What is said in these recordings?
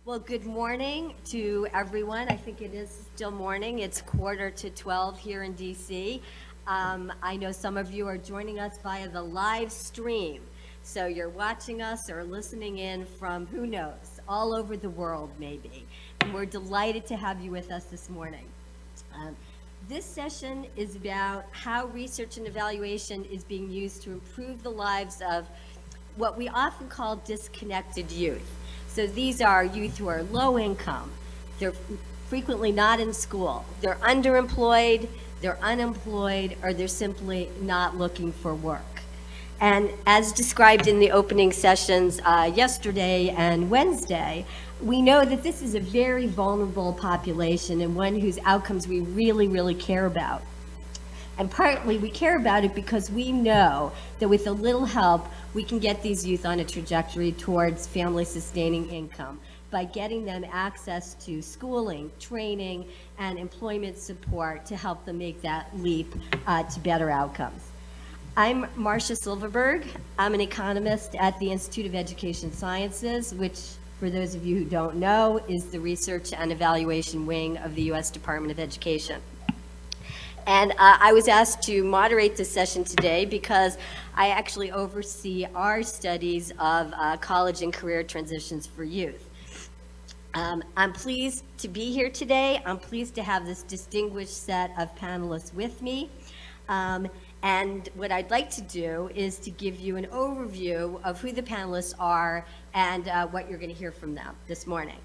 Well, good morning to everyone. I think it is still morning. It's 11:45 here in DC. I know some of you are joining us via the live stream. So you're watching us or listening in from, who knows, all over the world maybe. And we're delighted to have you with us this morning. This session is about how research and evaluation is being used to improve the lives of what we often call disconnected youth. So these are youth who are low income, they're frequently not in school, they're underemployed, they're unemployed, or they're simply not looking for work. And as described in the opening sessions yesterday and Wednesday, we know that this is a very vulnerable population and one whose outcomes we really, really care about. And partly we care about it because we know that with a little help, we can get these youth on a trajectory towards family-sustaining income by getting them access to schooling, training, and employment support to help them make that leap to better outcomes. I'm Marsha Silverberg. I'm an economist at the Institute of Education Sciences, which, for those of you who don't know, is the research and evaluation wing of the U.S. Department of Education. And I was asked to moderate this session today because I actually oversee our studies of college and career transitions for youth. I'm pleased to be here today. I'm pleased to have this distinguished set of panelists with me. And what I'd like to do is to give you an overview of who the panelists are and what you're going to hear from them this morning.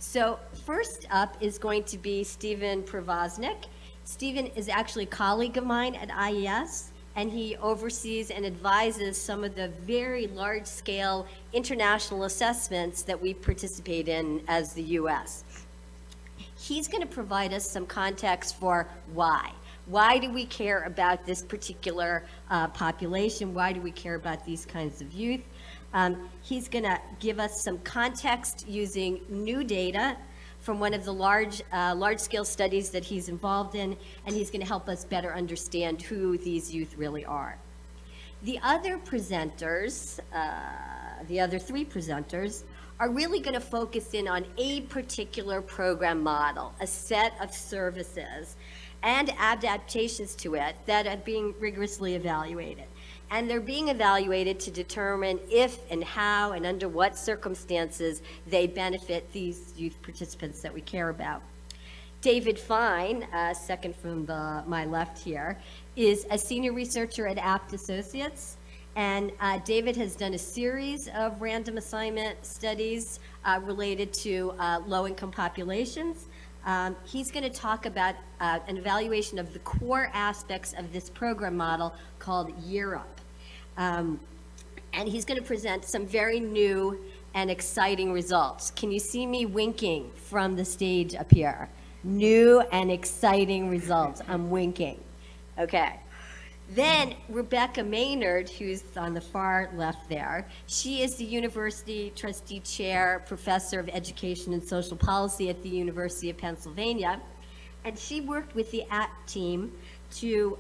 So first up is going to be Stephen Provasnik. Stephen is actually a colleague of mine at IES, and he oversees and advises some of the very large-scale international assessments that we participate in as the U.S. He's going to provide us some context for why. Why do we care about this particular population? Why do we care about these kinds of youth? He's going to give us some context using new data from one of the large-scale studies that he's involved in, and he's going to help us better understand who these youth really are. The other presenters, the other three presenters, are really going to focus in on a particular program model, a set of services, and adaptations to it that are being rigorously evaluated. And they're being evaluated to determine if and how and under what circumstances they benefit these youth participants that we care about. David Fein, second from my left here, is a senior researcher at Abt Associates. And David has done a series of random assignment studies related to low-income populations. He's going to talk about an evaluation of the core aspects of this program model called YearUp. And he's going to present some very new and exciting results. Can you see me winking from the stage up here? New and exciting results. I'm winking. Okay. Then Rebecca Maynard, who's on the far left there, she is the University Trustee Chair, Professor of Education and Social Policy at the University of Pennsylvania. And she worked with the Abt team to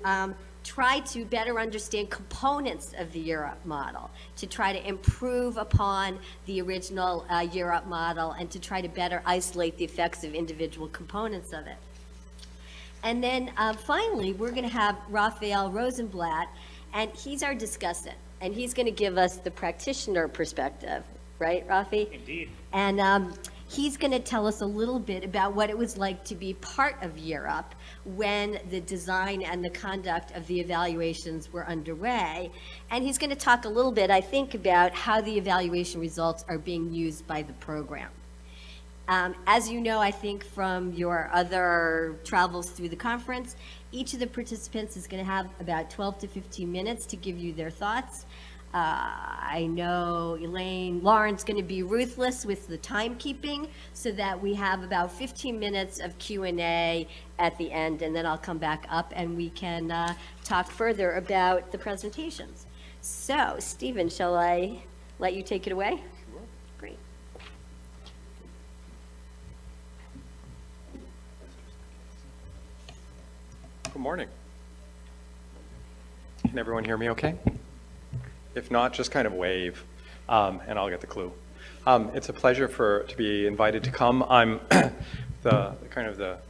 try to better understand components of the YearUp model, to try to improve upon the original YearUp model, and to try to better isolate the effects of individual components of it. And then finally, we're going to have Raphael Rosenblatt, and he's our discussant, and he's going to give us the practitioner perspective, right, Rafi? Indeed. And he's going to tell us a little bit about what it was like to be part of YearUp when the design and the conduct of the evaluations were underway. And he's going to talk a little bit, I think, about how the evaluation results are being used by the program. As you know, I think from your other travels through the conference, each of the participants is going to have about 12 to 15 minutes to give you their thoughts. I know Lauren's going to be ruthless with the timekeeping so that we have about 15 minutes of Q&A at the end, and then I'll come back up and we can talk further about the presentations. So, Stephen, shall I let you take it away? Sure. Great. Good morning. Can everyone hear me okay? If not, just kind of wave, and I'll get the clue. It's a pleasure to be invited to come. I'm a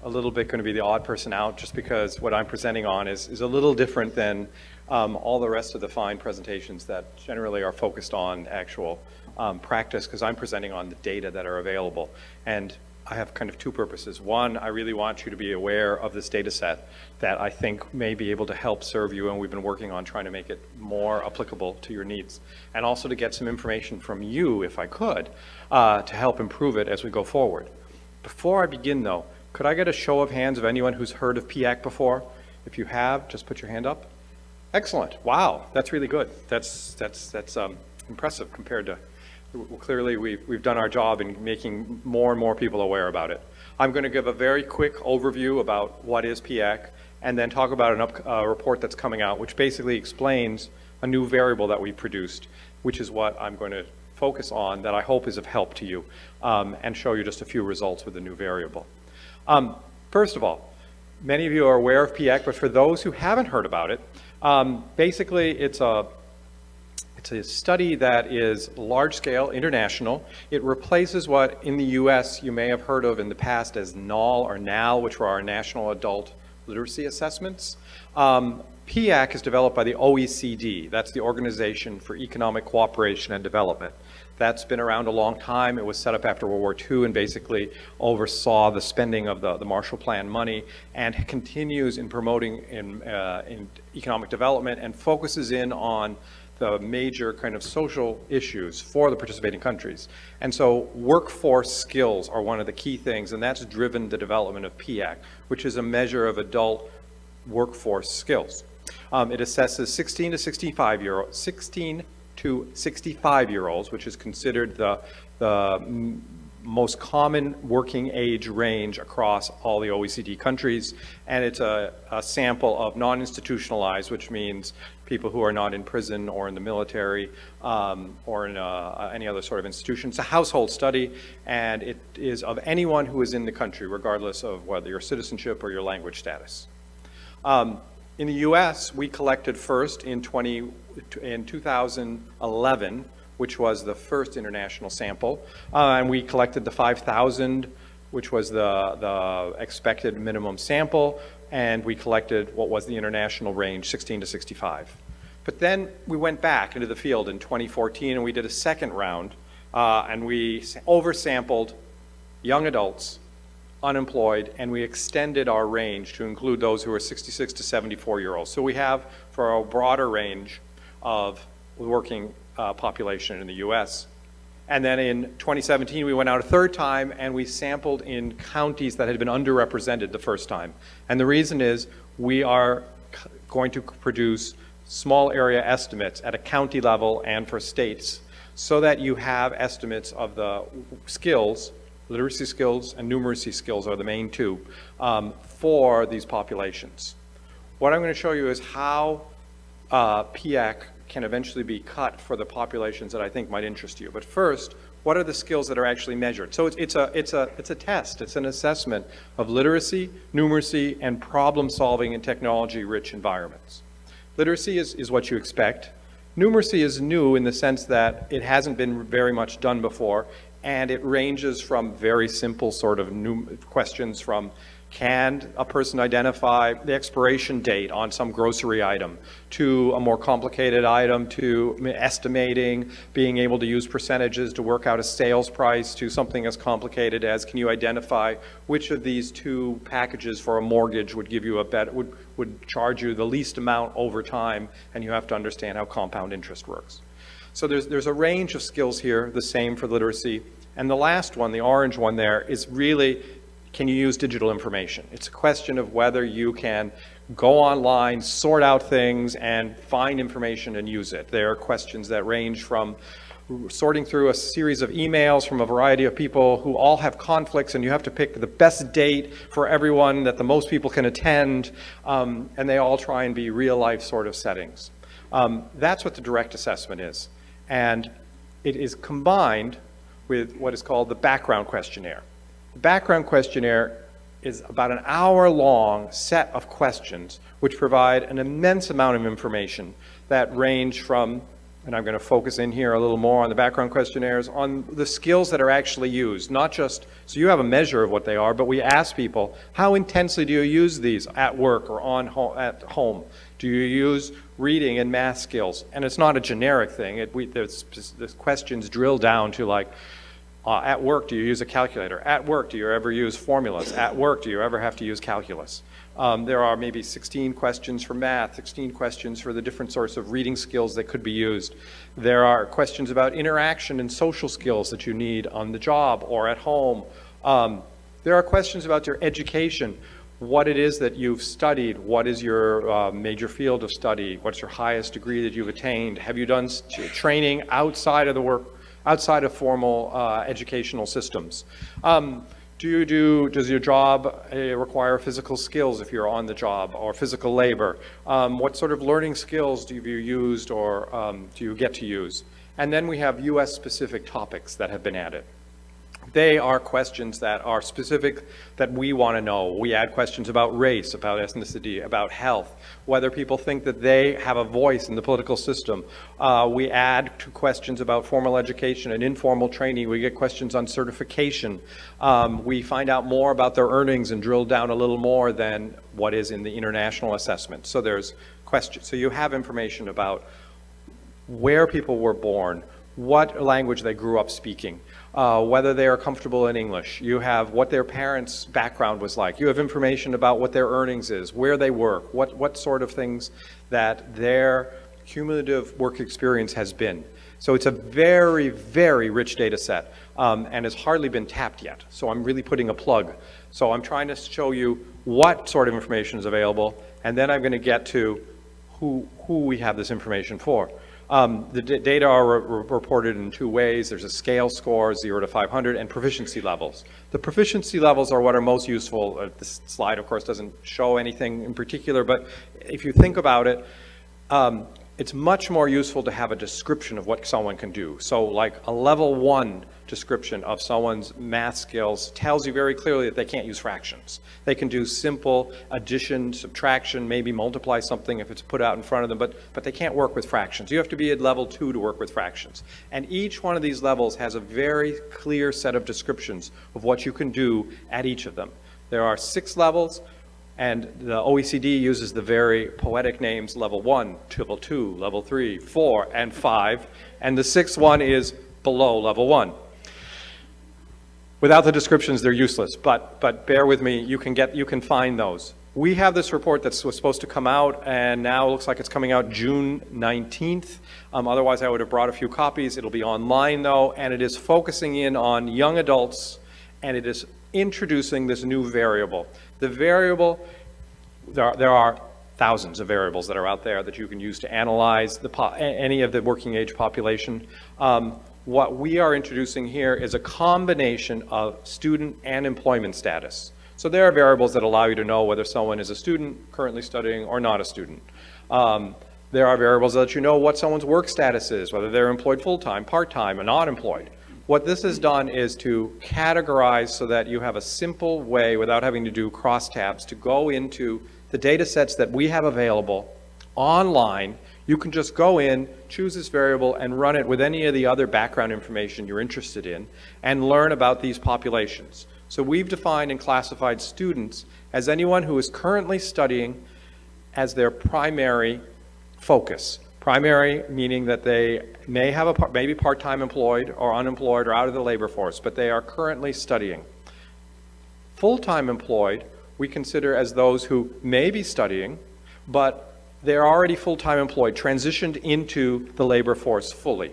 little bit going to be the odd person out, just because what I'm presenting on is a little different than all the rest of the Fein presentations that generally are focused on actual practice, because I'm presenting on the data that are available. And I have kind of two purposes. One, I really want you to be aware of this data set that I think may be able to help serve you, and we've been working on trying to make it more applicable to your needs. And also to get some information from you, if I could, to help improve it as we go forward. Before I begin though, could I get a show of hands of anyone who's heard of PIAAC before? If you have, just put your hand up. Excellent. Wow, that's really good. That's impressive compared to, clearly we've done our job in making more and more people aware about it. I'm going to give a very quick overview about what is PIAAC, and then talk about a report that's coming out, which basically explains a new variable that we produced, which is what I'm going to focus on, that I hope is of help to you, and show you just a few results with the new variable. First of all, many of you are aware of PIAAC, but for those who haven't heard about it, basically it's a study that is large-scale, international. It replaces what in the US you may have heard of in the past as NAL or NAL, which were our National Adult Literacy Assessments. PIAAC is developed by the OECD. That's the Organization for Economic Cooperation and Development. That's been around a long time. It was set up after World War II and basically oversaw the spending of the Marshall Plan money, and continues in promoting in economic development, and focuses in on the major kind of social issues for the participating countries. And so workforce skills are one of the key things, and that's driven the development of PIAAC, which is a measure of adult workforce skills. It assesses 16 to 65-year-olds, which is considered the most common working age range across all the OECD countries. And it's a sample of non-institutionalized, which means people who are not in prison or in the military or in any other sort of institution. It's a household study, and it is of anyone who is in the country, regardless of whether your citizenship or your language status. In the US, we collected first in 2011, which was the first international sample, and we collected the 5,000, which was the expected minimum sample, and we collected what was the international range, 16 to 65. But then we went back into the field in 2014, and we did a second round, and we oversampled young adults, unemployed, and we extended our range to include those who are 66 to 74-year-olds. So we have, for a broader range of working population in the US. And then in 2017, we went out a third time, and we sampled in counties that had been underrepresented the first time. And the reason is we are going to produce small area estimates at a county level and for states, so that you have estimates of the skills. Literacy skills and numeracy skills are the main two for these populations. What I'm going to show you is how PIAAC can eventually be cut for the populations that I think might interest you. But first, what are the skills that are actually measured? So it's a test. It's an assessment of literacy, numeracy, and problem solving in technology-rich environments. Literacy is what you expect. Numeracy is new in the sense that it hasn't been very much done before. And it ranges from very simple sort of questions from, can a person identify the expiration date on some grocery item, to a more complicated item, to estimating, being able to use percentages to work out a sales price, to something as complicated as, can you identify which of these two packages for a mortgage would give you a better, would charge you the least amount over time, and you have to understand how compound interest works. So there's a range of skills here, the same for literacy. And the last one, the orange one there, is really, can you use digital information? It's a question of whether you can go online, sort out things, and find information and use it. There are questions that range from sorting through a series of emails from a variety of people who all have conflicts, and you have to pick the best date for everyone that the most people can attend, and they all try and be real-life sort of settings. That's what the direct assessment is. And it is combined with what is called the background questionnaire. The background questionnaire is about an hour-long set of questions which provide an immense amount of information that range from and I'm going to focus in here a little more on the background questionnaires, on the skills that are actually used, not just, so you have a measure of what they are, but we ask people, how intensely do you use these at work or at home? Do you use reading and math skills? And it's not a generic thing. The questions drill down to like, at work, do you use a calculator? At work, do you ever use formulas? At work, do you ever have to use calculus? There are maybe 16 questions for math, 16 questions for the different sorts of reading skills that could be used. There are questions about interaction and social skills that you need on the job or at home. There are questions about your education, what it is that you've studied, what is your major field of study, what's your highest degree that you've attained, have you done training outside of the work, outside of formal educational systems. Does your job require physical skills if you're on the job, or physical labor? What sort of learning skills do you used or do you get to use? And then we have US specific topics that have been added. They are questions that are specific that we want to know. We add questions about race, about ethnicity, about health, whether people think that they have a voice in the political system. We add to questions about formal education and informal training. We get questions on certification. We find out more about their earnings and drill down a little more than what is in the international assessment. So there's questions. So you have information about where people were born, what language they grew up speaking, whether they are comfortable in English. You have what their parents' background was like. You have information about what their earnings is, where they work, what sort of things that their cumulative work experience has been. So it's a very, very rich data set, and has hardly been tapped yet. So I'm really putting a plug. So I'm trying to show you what sort of information is available, and then I'm going to get to who we have this information for. The data are reported in two ways. There's a scale score, 0 to 500, and proficiency levels. The proficiency levels are what are most useful. This slide, of course, doesn't show anything in particular, but if you think about it, it's much more useful to have a description of what someone can do. So like a level 1 description of someone's math skills tells you very clearly that they can't use fractions. They can do simple addition, subtraction, maybe multiply something if it's put out in front of them, but they can't work with fractions. You have to be at level 2 to work with fractions. And each one of these levels has a very clear set of descriptions of what you can do at each of them. There are 6 levels, and the OECD uses the very poetic names level 1, level 2, level 3, 4, and 5, and the 6th one is below level 1. Without the descriptions, they're useless, but bear with me, you can find those. We have this report that was supposed to come out, and now it looks like it's coming out June 19th. Otherwise, I would have brought a few copies. It'll be online, though, and it is focusing in on young adults, and it is introducing this new variable. The variable, there are thousands of variables that are out there that you can use to analyze any of the working age population. What we are introducing here is a combination of student and employment status. So there are variables that allow you to know whether someone is a student currently studying or not a student. There are variables that let you know what someone's work status is, whether they're employed full-time, part-time, or not employed. What this has done is to categorize so that you have a simple way, without having to do crosstabs, to go into the data sets that we have available online. You can just go in, choose this variable, and run it with any of the other background information you're interested in, and learn about these populations. So we've defined and classified students as anyone who is currently studying as their primary focus. Primary meaning that they may have maybe part-time employed or unemployed or out of the labor force, but they are currently studying. Full-time employed we consider as those who may be studying, but they're already full-time employed, transitioned into the labor force fully.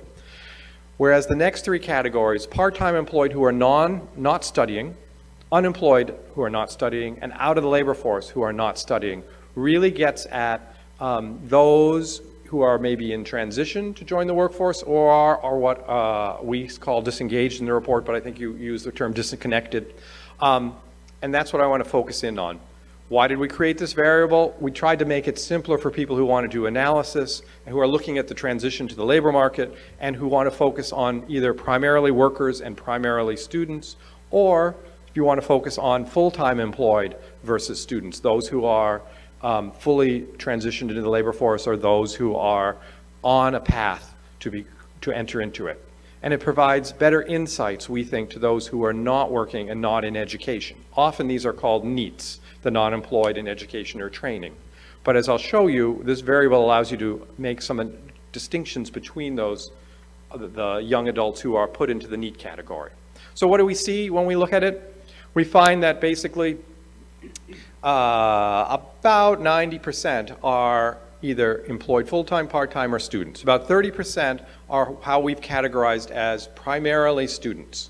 Whereas the next 3 categories, part-time employed who are not studying, unemployed who are not studying, and out of the labor force who are not studying, really gets at those who are maybe in transition to join the workforce or are what we call disengaged in the report, but I think you use the term disconnected. And that's what I want to focus in on. Why did we create this variable? We tried to make it simpler for people who want to do analysis and who are looking at the transition to the labor market and who want to focus on either primarily workers and primarily students, or if you want to focus on full-time employed versus students, those who are fully transitioned into the labor force or those who are on a path to enter into it. And it provides better insights, we think, to those who are not working and not in education. Often these are called NEETs, the non-employed in education or training. But as I'll show you, this variable allows you to make some distinctions between those, the young adults who are put into the NEET category. So what do we see when we look at it? We find that basically about 90% are either employed full-time, part-time, or students. About 30% are how we've categorized as primarily students.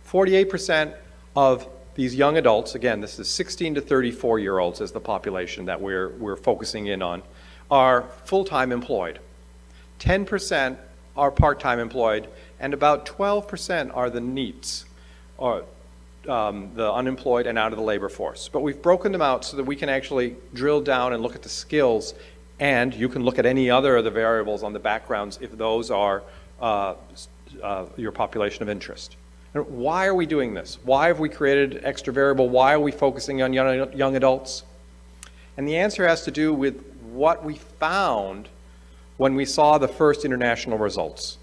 48% of these young adults, again, this is 16 to 34-year-olds as the population that we're focusing in on, are full-time employed. 10% are part-time employed, and about 12% are the NEETs, or the unemployed and out of the labor force. But we've broken them out so that we can actually drill down and look at the skills, and you can look at any other of the variables on the backgrounds if those are your population of interest. And why are we doing this? Why have we created extra variable? Why are we focusing on young adults? And the answer has to do with what we found when we saw the first international results.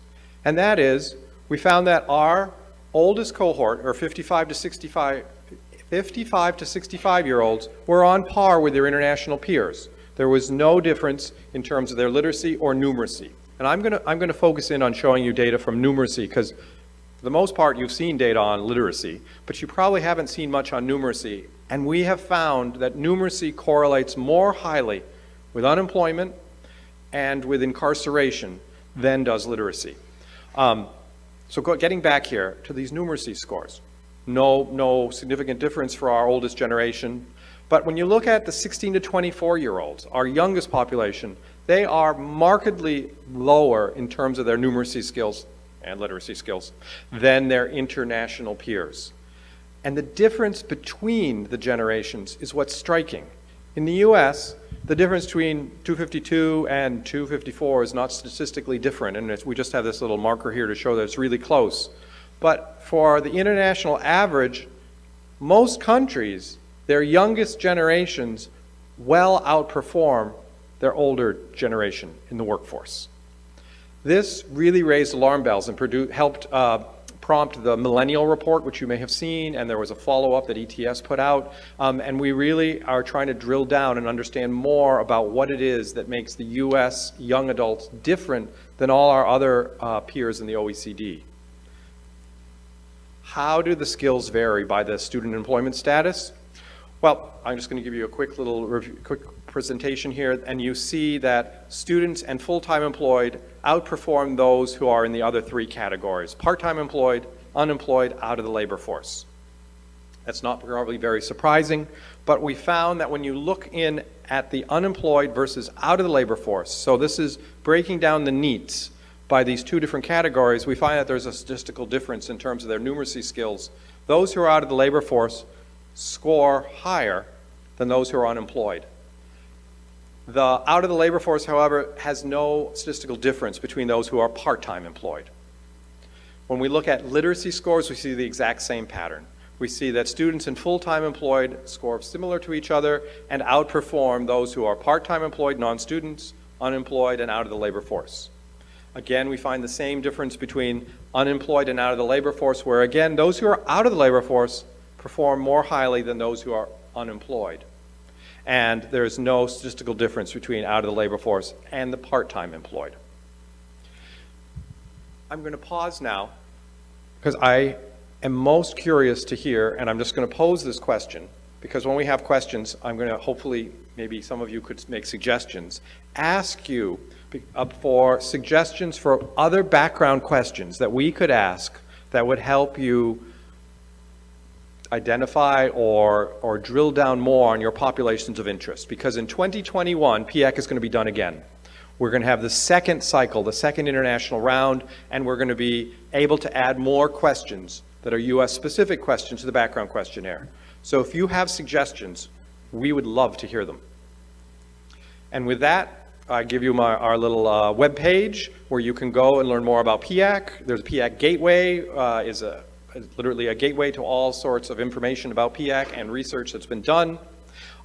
And that is, we found that our oldest cohort, or 55 to 65-year-olds, were on par with their international peers. There was no difference in terms of their literacy or numeracy. And I'm going to focus in on showing you data from numeracy, because for the most part you've seen data on literacy, but you probably haven't seen much on numeracy. And we have found that numeracy correlates more highly with unemployment and with incarceration than does literacy. So getting back here to these numeracy scores, no significant difference for our oldest generation. But when you look at the 16 to 24-year-olds, our youngest population, they are markedly lower in terms of their numeracy skills and literacy skills than their international peers. And the difference between the generations is what's striking. In the US, the difference between 252 and 254 is not statistically different, and we just have this little marker here to show that it's really close. But for the international average, most countries, their youngest generations well outperform their older generation in the workforce. This really raised alarm bells and helped prompt the Millennial Report, which you may have seen, and there was a follow-up that ETS put out. And we really are trying to drill down and understand more about what it is that makes the US young adults different than all our other peers in the OECD. How do the skills vary by the student employment status? Well, I'm just going to give you a quick presentation here, and you see that students and full-time employed outperform those who are in the other three categories: part-time employed, unemployed, out of the labor force. That's not probably very surprising, but we found that when you look in at the unemployed versus out of the labor force, so this is breaking down the NEETs by these two different categories, we find that there's a statistical difference in terms of their numeracy skills. Those who are out of the labor force score higher than those who are unemployed. The out of the labor force, however, has no statistical difference between those who are part-time employed. When we look at literacy scores, we see the exact same pattern. We see that students in full-time employed score similar to each other and outperform those who are part-time employed, non-students, unemployed, and out of the labor force. Again, we find the same difference between unemployed and out of the labor force, where again, those who are out of the labor force perform more highly than those who are unemployed. And there's no statistical difference between out of the labor force and the part-time employed. I'm going to pause now because I am most curious to hear, and I'm just going to pose this question, because when we have questions, I'm going to hopefully, maybe some of you could make suggestions, ask you for suggestions for other background questions that we could ask that would help you identify or drill down more on your populations of interest. Because in 2021, PIAAC is going to be done again. We're going to have the second cycle, the second international round, and we're going to be able to add more questions that are US-specific questions to the background questionnaire. So if you have suggestions, we would love to hear them. And with that, I give you our little web page where you can go and learn more about PIAAC. There's a Piak Gateway, is literally a gateway to all sorts of information about PIAAC and research that's been done.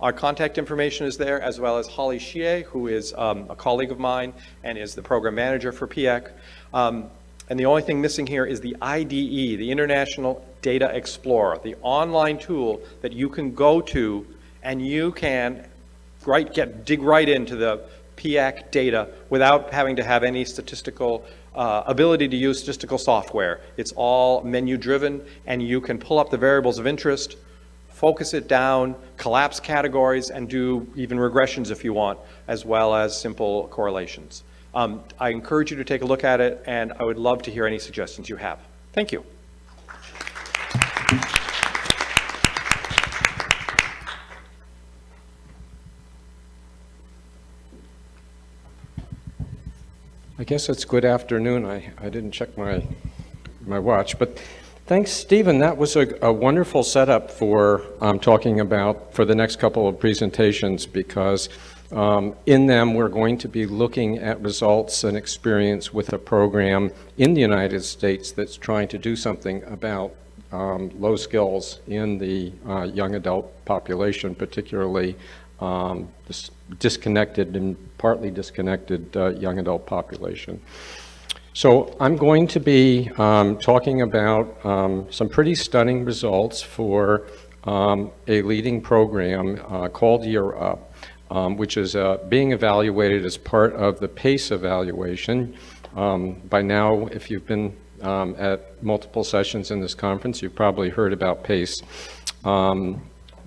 Our contact information is there, as well as Holly Shie, who is a colleague of mine and is the program manager for PIAAC. And the only thing missing here is the IDE, the International Data Explorer, the online tool that you can go to and you can dig right into the PIAAC data without having to have any statistical ability to use statistical software. It's all menu driven, and you can pull up the variables of interest, focus it down, collapse categories, and do even regressions if you want, as well as simple correlations. I encourage you to take a look at it, and I would love to hear any suggestions you have. Thank you. I guess it's good afternoon. I didn't check my watch, but thanks, Stephen. That was a wonderful setup for talking about for the next couple of presentations, because in them we're going to be looking at results and experience with a program in the United States that's trying to do something about low skills in the young adult population, particularly this disconnected and partly disconnected young adult population. So I'm going to be talking about some pretty stunning results for a leading program called YearUp, which is being evaluated as part of the PACE evaluation. By now, if you've been at multiple sessions in this conference, you've probably heard about PACE.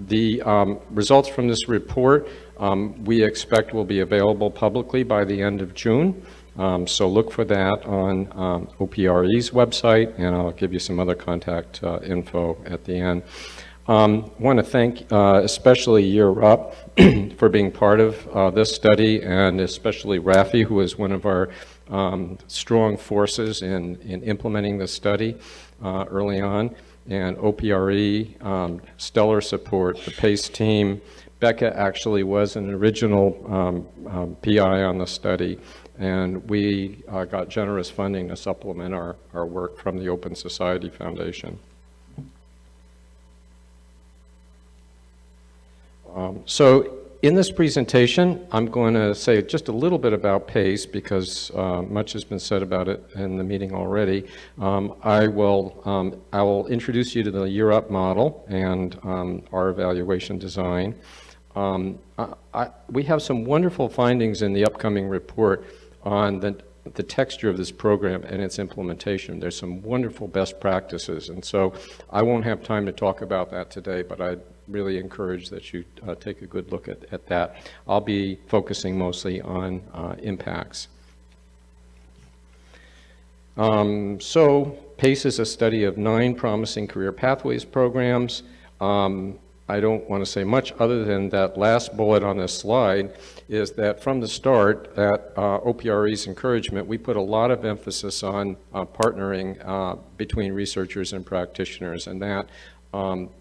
The results from this report we expect will be available publicly by the end of June. So look for that on OPRE's website, and I'll give you some other contact info at the end. Want to thank especially YearUp for being part of this study, and especially Rafi, who is one of our strong forces in implementing this study early on, and OPRE, stellar support, the PACE team. Becca actually was an original PI on the study, and we got generous funding to supplement our work from the Open Society Foundation. So in this presentation, I'm going to say just a little bit about PACE, because much has been said about it in the meeting already. I will introduce you to the YearUp model and our evaluation design. We have some wonderful findings in the upcoming report on the texture of this program and its implementation. There's some wonderful best practices, and so I won't have time to talk about that today, but I really encourage that you take a good look at that. I'll be focusing mostly on impacts. So PACE is a study of 9 promising career pathways programs. I don't want to say much other than that last bullet on this slide is that from the start, at OPRE's encouragement, we put a lot of emphasis on partnering between researchers and practitioners, and that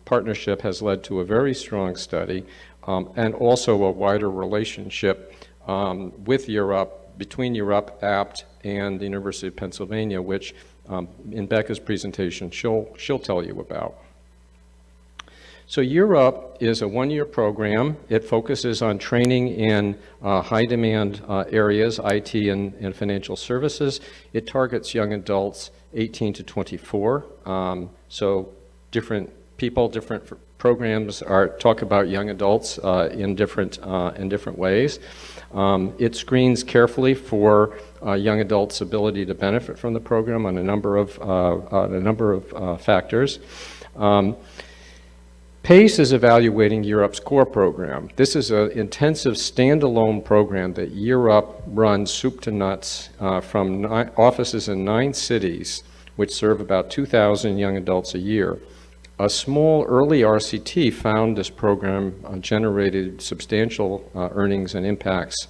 partnership has led to a very strong study and also a wider relationship with YearUp, between YearUp, Abt, and the University of Pennsylvania, which in Becca's presentation she'll tell you about. So YearUp is a 1-year program. It focuses on training in high-demand areas, IT and financial services. It targets young adults 18 to 24. So different people, different programs talk about young adults in different ways. It screens carefully for young adults' ability to benefit from the program on a number of factors. PACE is evaluating YearUp's core program. This is an intensive standalone program that YearUp runs soup to nuts from offices in 9 cities, which serve about 2,000 young adults a year. A small early RCT found this program generated substantial earnings and impacts,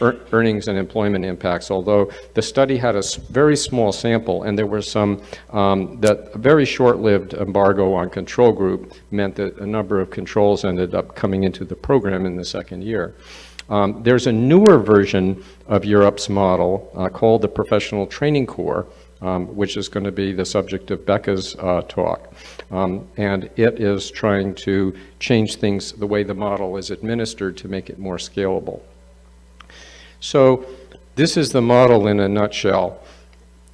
earnings and employment impacts, although the study had a very small sample, and there were some, that a very short-lived embargo on control group meant that a number of controls ended up coming into the program in the second year. There's a newer version of YearUp's model called the Professional Training Corps, which is going to be the subject of Becca's talk. And it is trying to change things, the way the model is administered, to make it more scalable. So this is the model in a nutshell.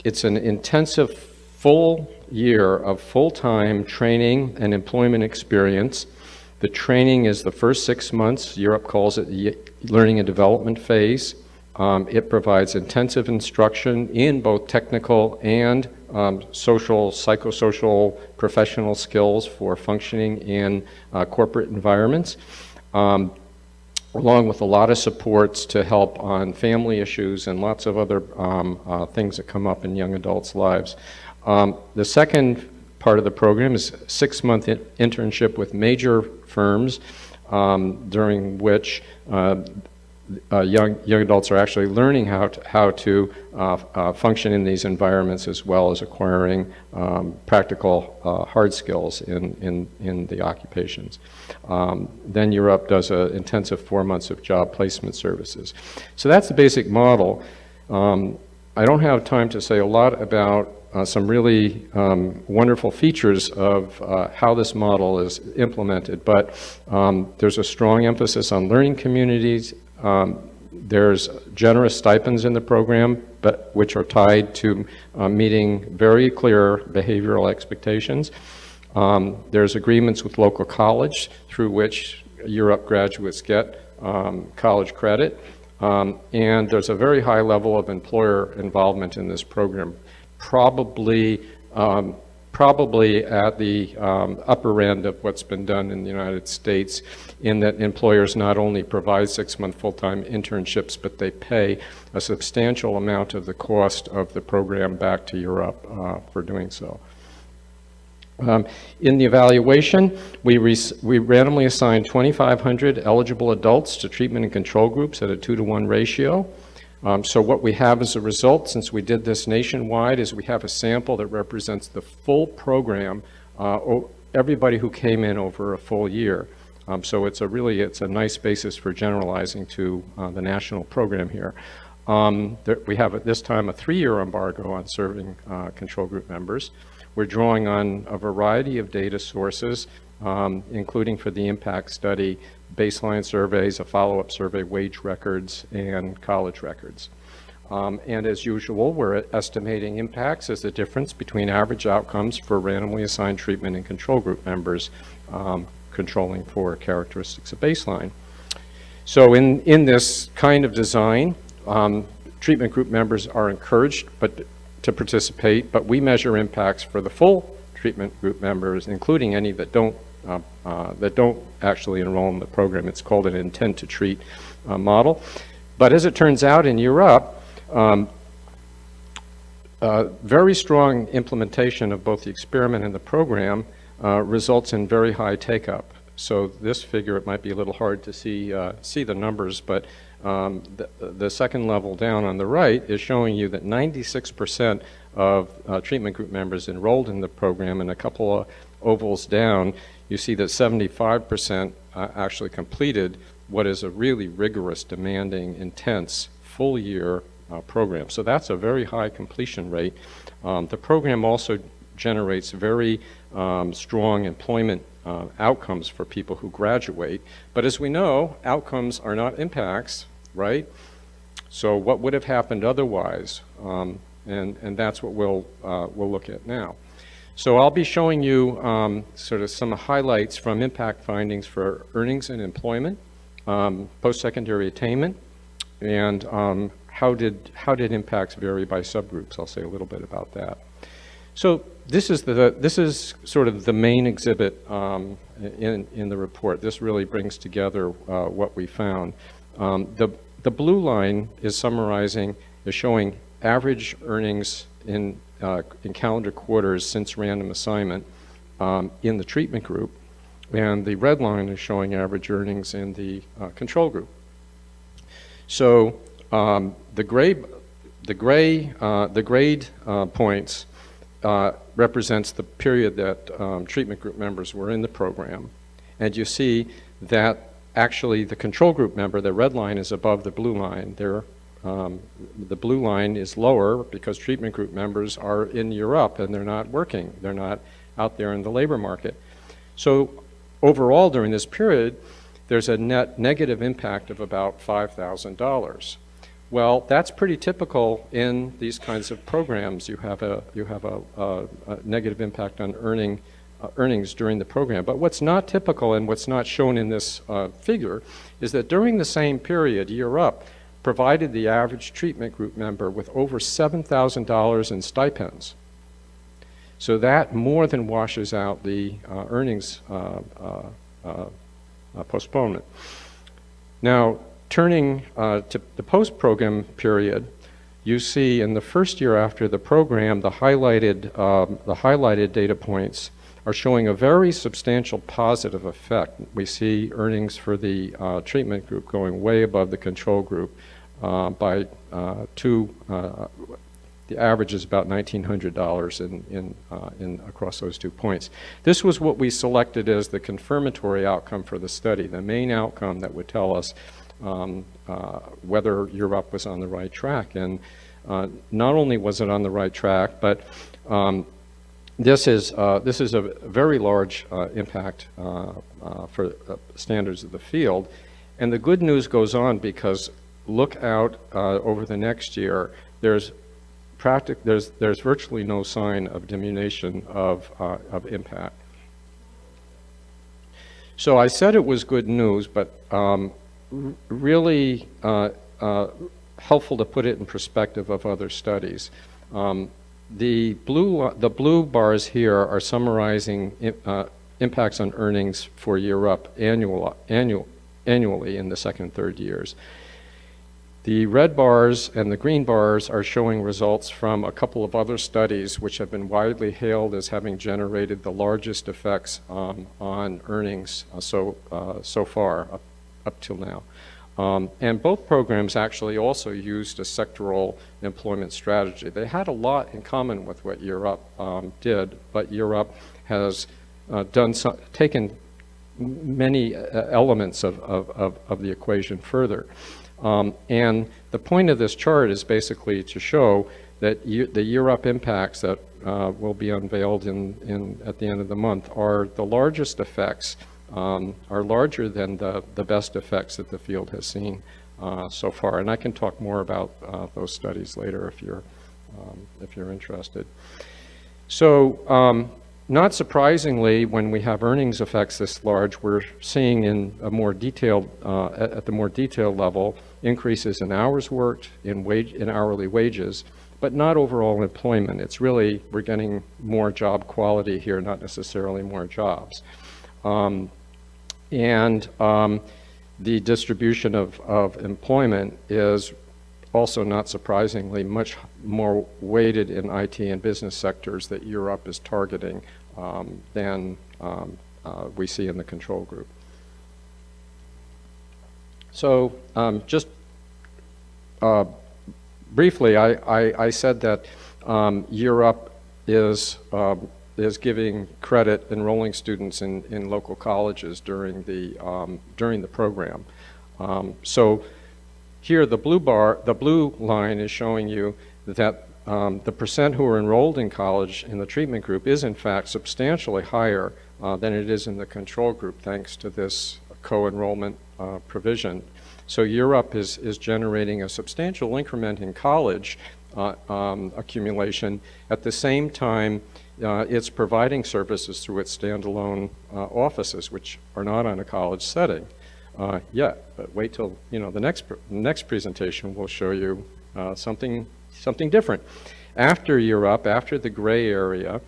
It's an intensive full year of full-time training and employment experience. The training is the first 6 months. YearUp calls it the learning and development phase. It provides intensive instruction in both technical and social, psychosocial, professional skills for functioning in corporate environments, along with a lot of supports to help on family issues and lots of other things that come up in young adults' lives. The second part of the program is a 6-month internship with major firms, during which young adults are actually learning how to function in these environments, as well as acquiring practical hard skills in the occupations. Then YearUp does an intensive 4 months of job placement services. So that's the basic model. I don't have time to say a lot about some really wonderful features of how this model is implemented, but there's a strong emphasis on learning communities. There's generous stipends in the program, but which are tied to meeting very clear behavioral expectations. There's agreements with local college through which YearUp graduates get college credit. And there's a very high level of employer involvement in this program, probably at the upper end of what's been done in the United States, in that employers not only provide 6-month full-time internships, but they pay a substantial amount of the cost of the program back to YearUp for doing so. In the evaluation, we randomly assigned 2,500 eligible adults to treatment and control groups at a 2-to-1 ratio. So what we have as a result, since we did this nationwide, is we have a sample that represents the full program, everybody who came in over a full year. So it's a nice basis for generalizing to the national program here. We have at this time a 3-year embargo on serving control group members. We're drawing on a variety of data sources, including for the impact study, baseline surveys, a follow-up survey, wage records, and college records. And as usual, we're estimating impacts as the difference between average outcomes for randomly assigned treatment and control group members, controlling for characteristics of baseline. So in this kind of design, treatment group members are encouraged to participate, but we measure impacts for the full treatment group members, including any that don't actually enroll in the program. It's called an intent to treat model. But as it turns out in YearUp, very strong implementation of both the experiment and the program results in very high take-up. So this figure, it might be a little hard to see the numbers, but the second level down on the right is showing you that 96% of treatment group members enrolled in the program, and a couple of ovals down, you see that 75% actually completed what is a really rigorous, demanding, intense, full-year program. So that's a very high completion rate. The program also generates very strong employment outcomes for people who graduate. But as we know, outcomes are not impacts, right? So what would have happened otherwise? And that's what we'll look at now. So I'll be showing you sort of some highlights from impact findings for earnings and employment, post-secondary attainment, and how did impacts vary by subgroups. I'll say a little bit about that. So this is sort of the main exhibit in the report. This really brings together what we found. The blue line is showing average earnings in calendar quarters since random assignment in the treatment group, and the red line is showing average earnings in the control group. So the grade points represents the period that treatment group members were in the program, and you see that actually the control group member, the red line is above the blue line. Their the blue line is lower because treatment group members are in YearUp and they're not working. They're not out there in the labor market. So overall during this period, there's a net negative impact of about $5,000. Well, that's pretty typical in these kinds of programs. You have a negative impact on earnings during the program. But what's not typical and what's not shown in this figure is that during the same period, YearUp provided the average treatment group member with over $7,000 in stipends. So that more than washes out the earnings postponement. Now, turning to the post-program period, you see in the first year after the program, the highlighted data points are showing a very substantial positive effect. We see earnings for the treatment group going way above the control group by the average is about $1,900 in across those 2 points. This was what we selected as the confirmatory outcome for the study, the main outcome that would tell us whether YearUp was on the right track. And not only was it on the right track, but this is a very large impact for standards of the field. And the good news goes on because look out over the next year, there's virtually no sign of diminution of impact. So I said it was good news, but really helpful to put it in perspective of other studies. The blue bars here are summarizing impacts on earnings for YearUp annually in the second and third years. The red bars and the green bars are showing results from a couple of other studies which have been widely hailed as having generated the largest effects on earnings so far, up till now. And both programs actually also used a sectoral employment strategy. They had a lot in common with what YearUp did, but YearUp has taken many elements of the equation further. And the point of this chart is basically to show that the YearUp impacts that will be unveiled at the end of the month are the largest effects, are larger than the best effects that the field has seen so far. And I can talk more about those studies later if you're interested. So not surprisingly, when we have earnings effects this large, we're seeing in a more detailed, at the more detailed level, increases in hours worked, in hourly wages, but not overall employment. It's really, we're getting more job quality here, not necessarily more jobs. The distribution of employment is also, not surprisingly, much more weighted in IT and business sectors that YearUp is targeting than we see in the control group. So just briefly, I said that YearUp is giving credit enrolling students in local colleges during the program. So here the blue line is showing you that the percent who are enrolled in college in the treatment group is in fact substantially higher than it is in the control group, thanks to this co-enrollment provision. So YearUp is generating a substantial increment in college accumulation. At the same time, it's providing services through its standalone offices, which are not on a college setting yet. But wait till the next presentation will show you something different. After YearUp, after the gray area,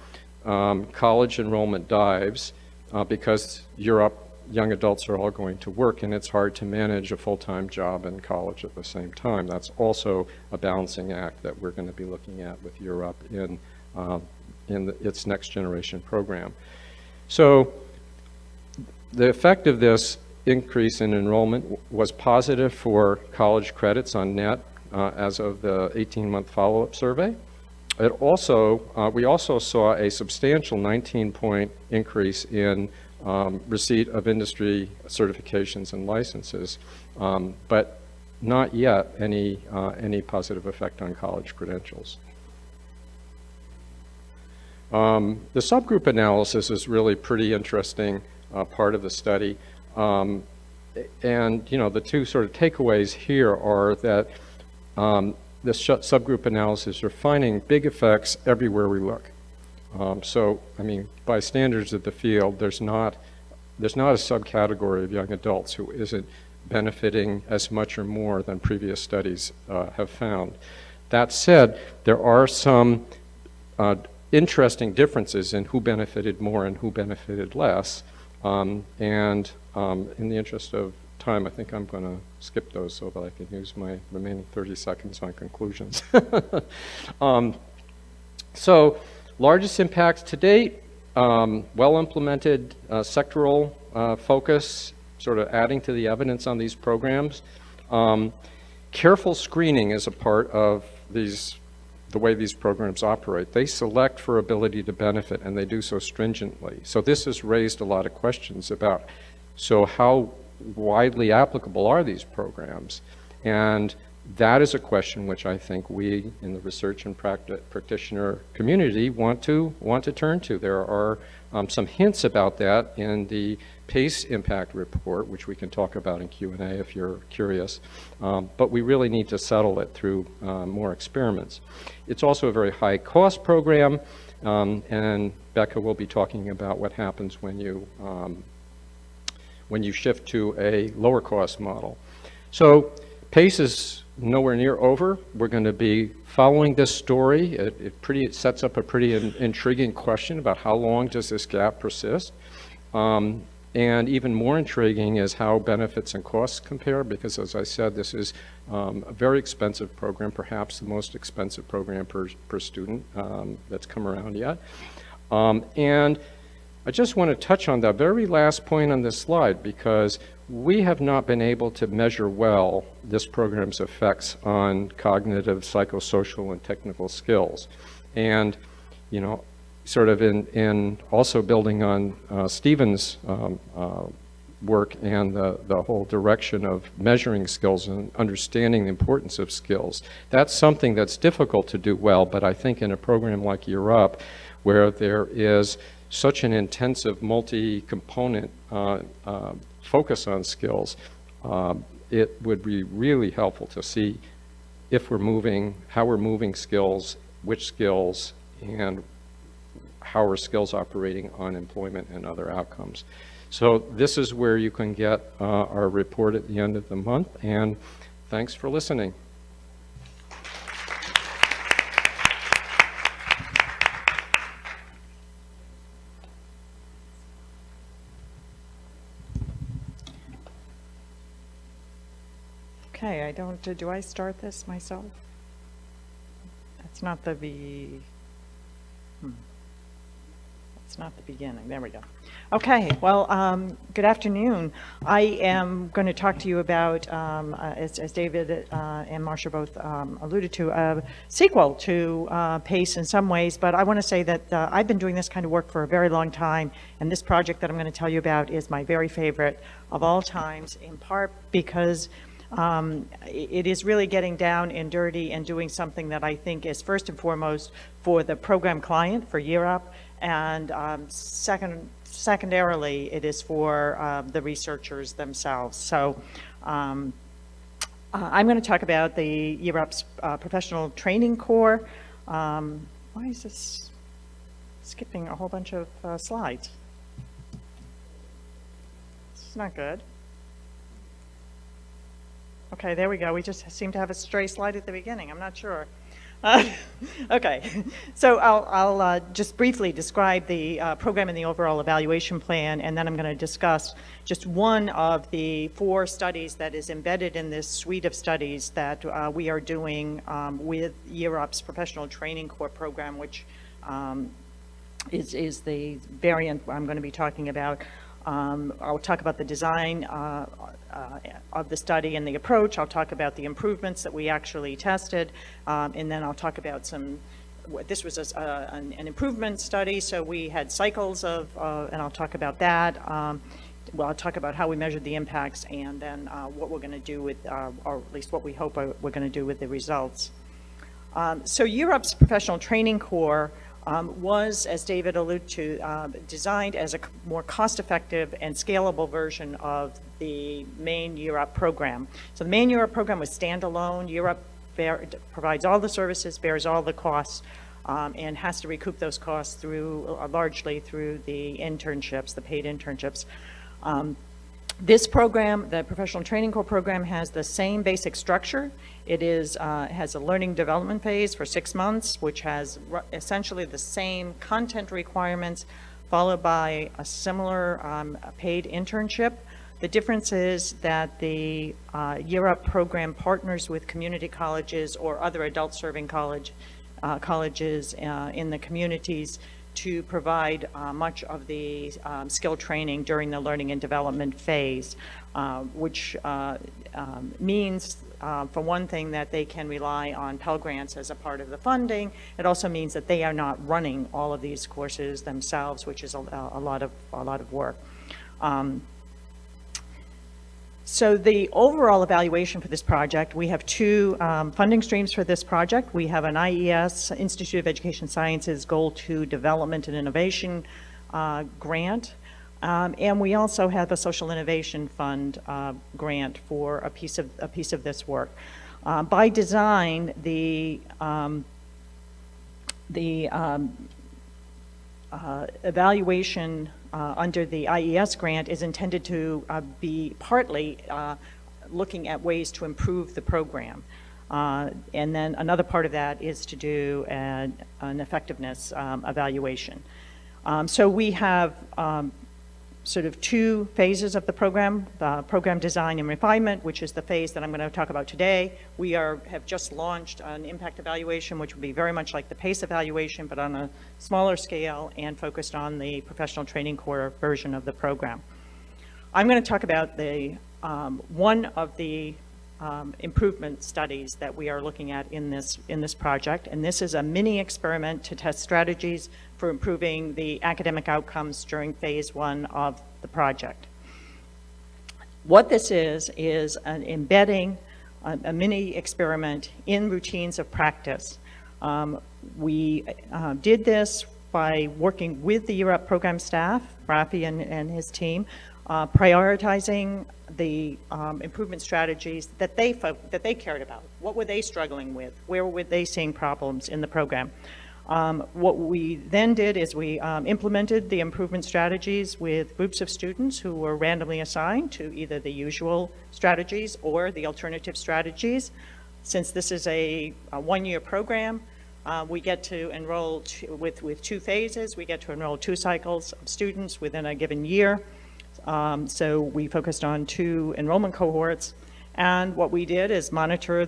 college enrollment dives because YearUp young adults are all going to work, and it's hard to manage a full-time job and college at the same time. That's also a balancing act that we're going to be looking at with YearUp in its next generation program. So the effect of this increase in enrollment was positive for college credits on net as of the 18-month follow-up survey. It also, we also saw a substantial 19-point increase in receipt of industry certifications and licenses. But not yet any positive effect on college credentials. The subgroup analysis is really pretty interesting part of the study. And, the two sort of takeaways here are that this subgroup analysis are finding big effects everywhere we look. So, I mean, by standards of the field, there's not a subcategory of young adults who isn't benefiting as much or more than previous studies have found. That said, there are some interesting differences in who benefited more and who benefited less. In the interest of time, I think I'm going to skip those so that I can use my remaining 30 seconds on conclusions. So, largest impacts to date, well-implemented sectoral focus, sort of adding to the evidence on these programs. Careful screening is a part of the way these programs operate. They select for ability to benefit, and they do so stringently. So this has raised a lot of questions about, so how widely applicable are these programs? And that is a question which I think we in the research and practitioner community want to turn to. There are some hints about that in the PACE impact report, which we can talk about in Q&A if you're curious. But we really need to settle it through more experiments. It's also a very high cost program, and Becca will be talking about what happens when you shift to a lower cost model. So PACE is nowhere near over. We're going to be following this story. It sets up a pretty intriguing question about how long does this gap persist. And even more intriguing is how benefits and costs compare, because as I said, this is a very expensive program, perhaps the most expensive program per student that's come around yet. And I just want to touch on that very last point on this slide, because we have not been able to measure well this program's effects on cognitive, psychosocial, and technical skills. And, sort of in also building on Stephen's work and the whole direction of measuring skills and understanding the importance of skills. That's something that's difficult to do well, but I think in a program like YearUp, where there is such an intensive multi-component focus on skills, it would be really helpful to see if how we're moving skills, which skills, and how are skills operating on employment and other outcomes. So this is where you can get our report at the end of the month, and thanks for listening. Okay, do I start this myself? That's not the It's not the beginning. There we go. Okay, well, good afternoon. I am going to talk to you about, as David and Marsha both alluded to, a sequel to PACE in some ways, but I want to say that I've been doing this kind of work for a very long time, and this project that I'm going to tell you about is my very favorite of all times, in part because it is really getting down and dirty and doing something that I think is first and foremost for the program client, for YearUp, and secondarily, it is for the researchers themselves. So I'm going to talk about the YearUp's professional training core. Why is this skipping a whole bunch of slides? This is not good. Okay, there we go. We just seem to have a stray slide at the beginning. I'm not sure. Okay, so I'll just briefly describe the program and the overall evaluation plan, and then I'm going to discuss just one of the 4 studies that is embedded in this suite of studies that we are doing with YearUp's professional training core program, which is the variant I'm going to be talking about. I'll talk about the design of the study and the approach. I'll talk about the improvements that we actually tested, and then I'll talk about this was an improvement study, so we had cycles of, and I'll talk about that. well, I'll talk about how we measured the impacts and then what we're going to do with, or at least what we hope we're going to do with the results. So YearUp's professional training core was, as David alluded to, designed as a more cost-effective and scalable version of the main YearUp program. So the main YearUp program was standalone. YearUp provides all the services, bears all the costs, and has to recoup those costs through, largely through the internships, the paid internships. This program, the Professional Training Core program, has the same basic structure. It is, has a learning development phase for 6 months, which has essentially the same content requirements, followed by a similar paid internship. The difference is that the YearUp program partners with community colleges or other adult-serving colleges in the communities to provide much of the skill training during the learning and development phase, which means, for one thing, that they can rely on Pell Grants as a part of the funding. It also means that they are not running all of these courses themselves, which is a lot of work. So the overall evaluation for this project, we have two funding streams for this project. We have an IES, Institute of Education Sciences, Goal 2 Development and Innovation grant. And we also have a Social Innovation Fund grant for a piece of this work. By design, the evaluation under the IES grant is intended to be partly looking at ways to improve the program. And then another part of that is to do an effectiveness evaluation. So we have sort of two phases of the program design and refinement, which is the phase that I'm going to talk about today. We have just launched an impact evaluation, which will be very much like the PACE evaluation, but on a smaller scale and focused on the professional training core version of the program. I'm going to talk about the one of the improvement studies that we are looking at in this project, and this is a mini experiment to test strategies for improving the academic outcomes during phase 1 of the project. What this is an embedding a mini experiment in routines of practice. We did this by working with the YearUp program staff, Rafi and his team, prioritizing the improvement strategies that they cared about. What were they struggling with? Where were they seeing problems in the program? What we then did is we implemented the improvement strategies with groups of students who were randomly assigned to either the usual strategies or the alternative strategies. Since this is a one-year program, we get to enroll with 2 phases. We get to enroll 2 cycles of students within a given year. So we focused on 2 enrollment cohorts, and what we did is monitor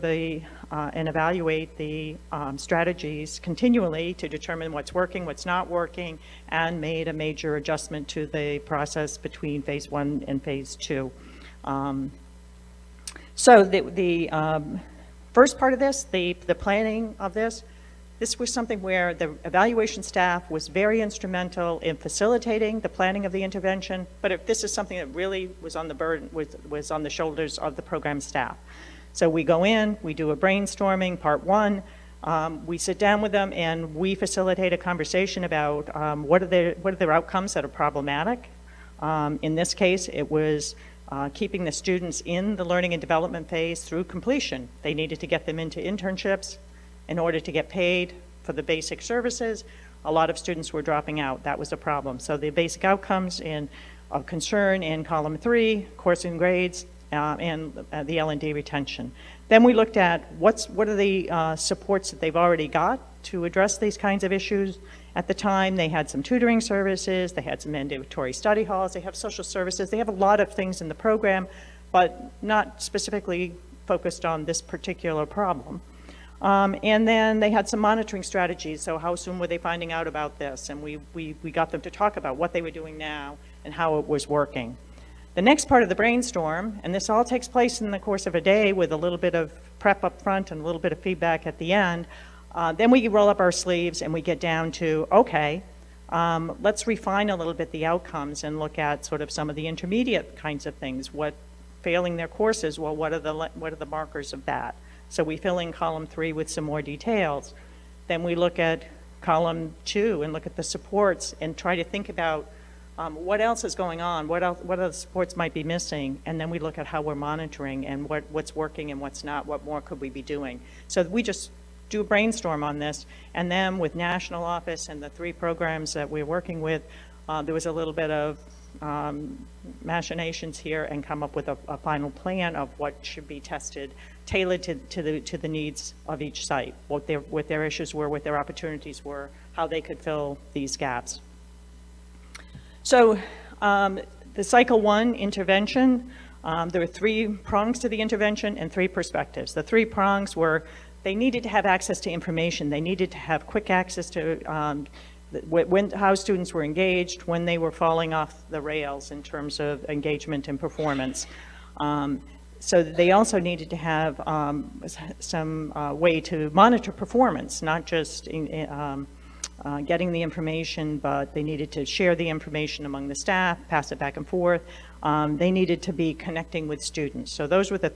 and evaluate the strategies continually to determine what's working, what's not working, and made a major adjustment to the process between phase 1 and phase 2. So the first part of this, the planning of this was something where the evaluation staff was very instrumental in facilitating the planning of the intervention, but if this is something that really was on the burden, was on the shoulders of the program staff. So we go in, we do a brainstorming, part 1, we sit down with them and we facilitate a conversation about what are their outcomes that are problematic. In this case, it was keeping the students in the learning and development phase through completion. They needed to get them into internships in order to get paid for the basic services. A lot of students were dropping out. That was a problem. So the basic outcomes of concern in column 3, course and grades, and the L&D retention. Then we looked at what are the supports that they've already got to address these kinds of issues. At the time, they had some tutoring services, they had some mandatory study halls, they have social services, they have a lot of things in the program, but not specifically focused on this particular problem. And then they had some monitoring strategies. So how soon were they finding out about this? And we got them to talk about what they were doing now and how it was working. The next part of the brainstorm, and this all takes place in the course of a day with a little bit of prep up front and a little bit of feedback at the end, then we roll up our sleeves and we get down to, okay, let's refine a little bit the outcomes and look at sort of some of the intermediate kinds of things. What failing their courses, well, what are the markers of that? So we fill in column 3 with some more details. Then we look at column 2 and look at the supports and try to think about what else is going on, what other supports might be missing, and then we look at how we're monitoring and what's working and what's not, what more could we be doing. So we just do a brainstorm on this, and then with national office and the 3 programs that we're working with, there was a little bit of machinations here and come up with a final plan of what should be tested, tailored to the needs of each site, what their issues were, what their opportunities were, how they could fill these gaps. So the cycle 1 intervention, there were 3 prongs to the intervention and 3 perspectives. The 3 prongs were they needed to have access to information. They needed to have quick access to how students were engaged, when they were falling off the rails in terms of engagement and performance. So they also needed to have some way to monitor performance, not just getting the information, but they needed to share the information among the staff, pass it back and forth. They needed to be connecting with students. So those were the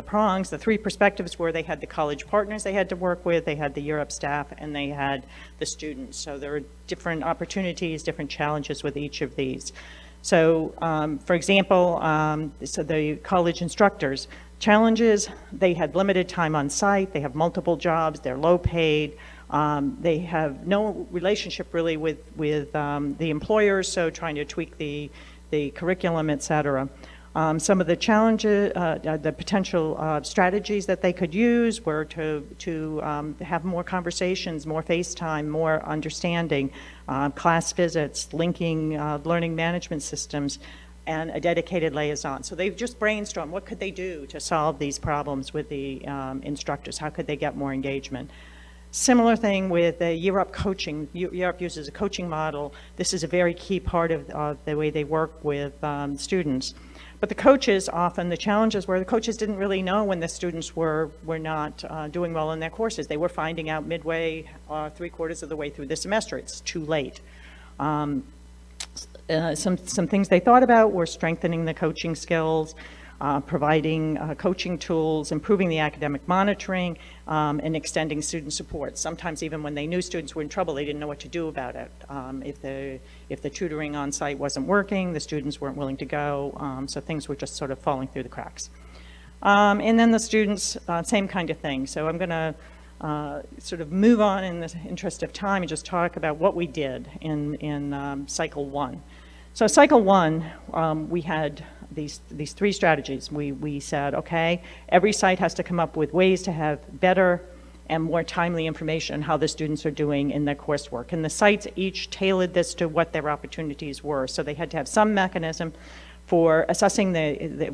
prongs. The 3 perspectives were they had the college partners they had to work with, they had the YearUp staff, and they had the students. So there are different opportunities, different challenges with each of these. So for example, so the college instructors, challenges, they had limited time on site, they have multiple jobs, they're low paid, they have no relationship really with the employers, so trying to tweak the curriculum, et cetera. Some of the challenges, the potential strategies that they could use were to have more conversations, more FaceTime, more understanding, class visits, linking learning management systems, and a dedicated liaison. So they've just brainstormed what could they do to solve these problems with the instructors, how could they get more engagement. Similar thing with the YearUp coaching. YearUp uses a coaching model. This is a very key part of the way they work with students. But the coaches, often the challenges were the coaches didn't really know when the students were not doing well in their courses. They were finding out midway, 3/4 of the way through the semester. It's too late. Some things they thought about were strengthening the coaching skills, providing coaching tools, improving the academic monitoring, and extending student support. Sometimes even when they knew students were in trouble, they didn't know what to do about it. If the tutoring on site wasn't working, the students weren't willing to go, so things were just sort of falling through the cracks. And then the students, same kind of thing. So I'm gonna sort of move on in the interest of time and just talk about what we did in cycle 1. So cycle 1, we had these 3 strategies. We said, okay, every site has to come up with ways to have better and more timely information on how the students are doing in their coursework. And the sites each tailored this to what their opportunities were. So they had to have some mechanism for assessing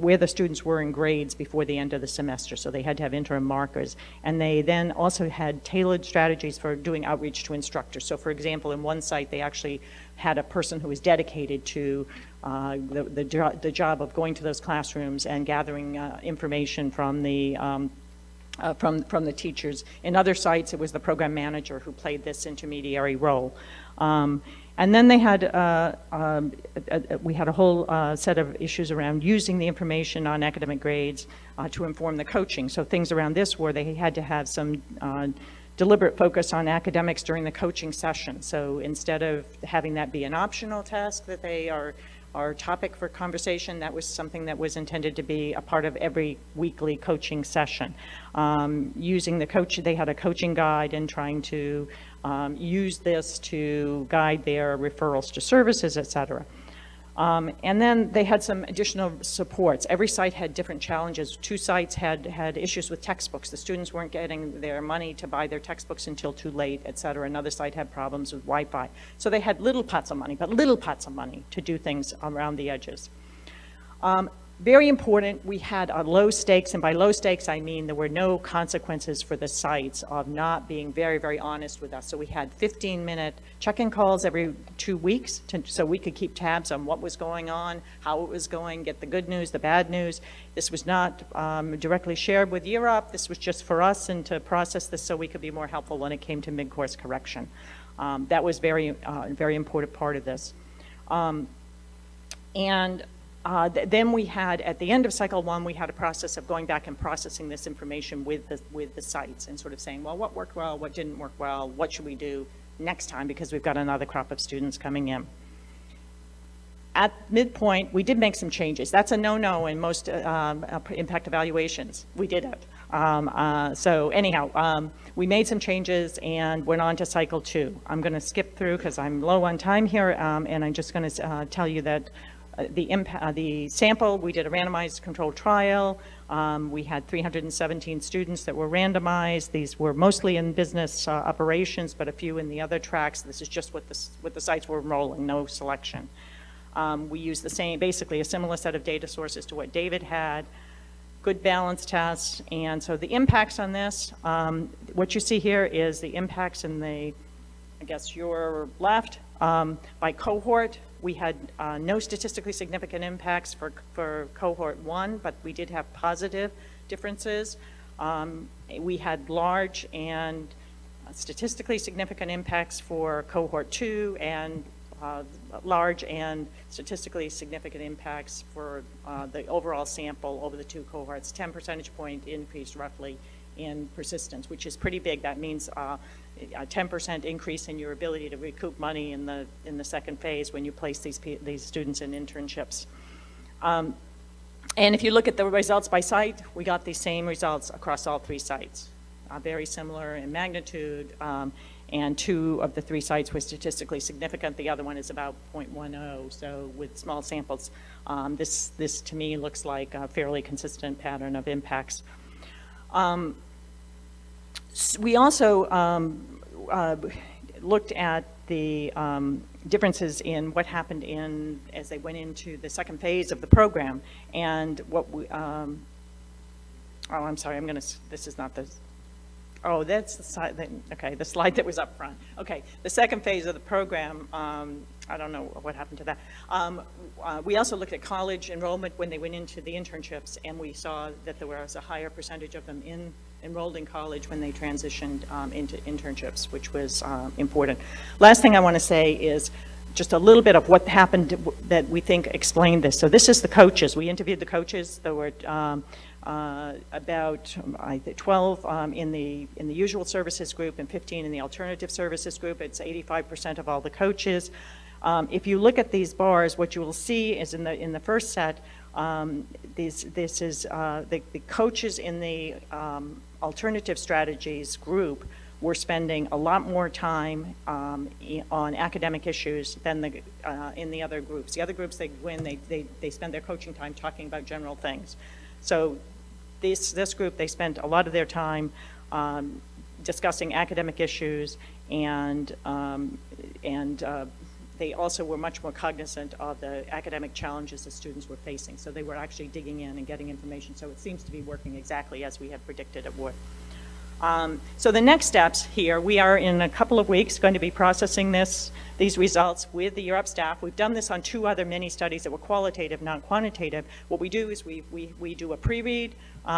where the students were in grades before the end of the semester. So they had to have interim markers. And they then also had tailored strategies for doing outreach to instructors. So for example, in one site, they actually had a person who was dedicated to the job of going to those classrooms and gathering information from the teachers. In other sites, it was the program manager who played this intermediary role. And then they had, we had a whole set of issues around using the information on academic grades to inform the coaching. So things around this were they had to have some deliberate focus on academics during the coaching session. So instead of having that be an optional task that they are topic for conversation, that was something that was intended to be a part of every weekly coaching session. Using the coach, they had a coaching guide and trying to use this to guide their referrals to services, et cetera. And then they had some additional supports. Every site had different challenges. 2 sites had issues with textbooks. The students weren't getting their money to buy their textbooks until too late, et cetera. Another site had problems with Wi-Fi. So they had little pots of money, but little pots of money to do things around the edges. Very important, we had a low stakes, and by low stakes I mean there were no consequences for the sites of not being very, very honest with us. So we had 15-minute check-in calls every 2 weeks so we could keep tabs on what was going on, how it was going, get the good news, the bad news. This was not directly shared with YearUp. This was just for us and to process this so we could be more helpful when it came to mid-course correction. That was very important part of this. Then we had, at the end of cycle 1, we had a process of going back and processing this information with the sites and sort of saying, well, what worked well, what didn't work well, what should we do next time, because we've got another crop of students coming in. At midpoint, we did make some changes. That's a no-no in most impact evaluations. We did it. So anyhow, we made some changes and went on to cycle 2. I'm going to skip through because I'm low on time here, and I'm just going to tell you that the sample, we did a randomized controlled trial. We had 317 students that were randomized. These were mostly in business operations, but a few in the other tracks. This is just what the sites were enrolling, no selection. We used basically a similar set of data sources to what David had, good balance tests, and so the impacts on this, what you see here is the impacts in I guess your left, by cohort. We had no statistically significant impacts for cohort 1, but we did have positive differences. We had large and statistically significant impacts for cohort 2 and large and statistically significant impacts for the overall sample over the 2 cohorts, 10 percentage point increase roughly in persistence, which is pretty big. That means a 10% increase in your ability to recoup money in the second phase when you place these students in internships. And if you look at the results by site, we got the same results across all 3 sites, very similar in magnitude. And 2 of the 3 sites were statistically significant. The other one is about 0.10. So with small samples, this to me looks like a fairly consistent pattern of impacts. We also looked at the differences in what happened as they went into the second phase of the program, and what we. Oh, I'm sorry. This is not the. Oh, that's the slide. Okay, the slide that was up front. Okay, the second phase of the program, I don't know what happened to that. We also looked at college enrollment when they went into the internships, and we saw that there was a higher percentage of them enrolled in college when they transitioned into internships, which was important. Last thing I want to say is just a little bit of what happened that we think explained this. So this is the coaches. We interviewed the coaches. There were about I think 12 in the usual services group and 15 in the alternative services group. It's 85% of all the coaches. If you look at these bars, what you will see is in the first set, this is the coaches in the alternative strategies group were spending a lot more time on academic issues than in the other groups. The other groups, they spend their coaching time talking about general things. So this group, they spent a lot of their time discussing academic issues, and they also were much more cognizant of the academic challenges the students were facing. So they were actually digging in and getting information. So it seems to be working exactly as we had predicted it would. So the next steps here, we are in a couple of weeks going to be processing these results with the YearUp staff. We've done this on 2 other mini studies that were qualitative, not quantitative. What we do is we do a pre-read.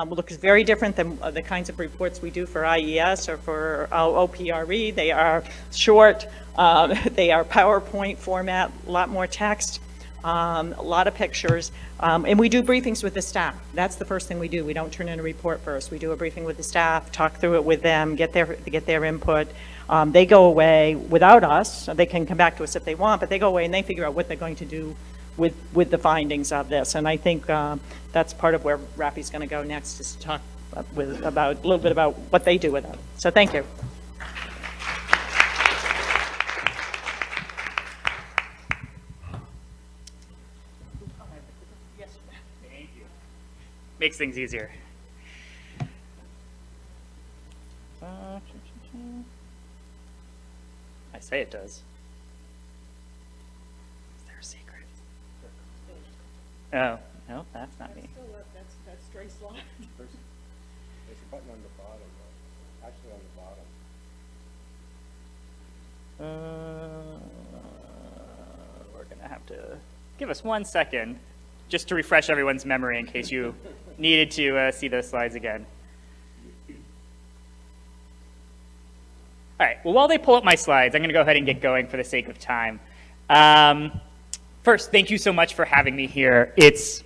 Looks very different than the kinds of reports we do for IES or for OPRE. They are short, they are PowerPoint format, a lot more text. A lot of pictures, and we do briefings with the staff. That's the first thing we do. We don't turn in a report first. We do a briefing with the staff, talk through it with them, get their input. They go away without us. They can come back to us if they want, but they go away and they figure out what they're going to do with the findings of this. And I think that's part of where Rafi's going to go next, is to talk a little bit about what they do with it. So thank you. Makes things easier. I say it does. Is there a secret? Oh, no, that's not me. That's straight slide. There's a button on the bottom, actually on the bottom. We're gonna have to give us 1 second just to refresh everyone's memory in case you needed to see those slides again. All right, well, while they pull up my slides, I'm going to go ahead and get going for the sake of time. First, thank you so much for having me here. It's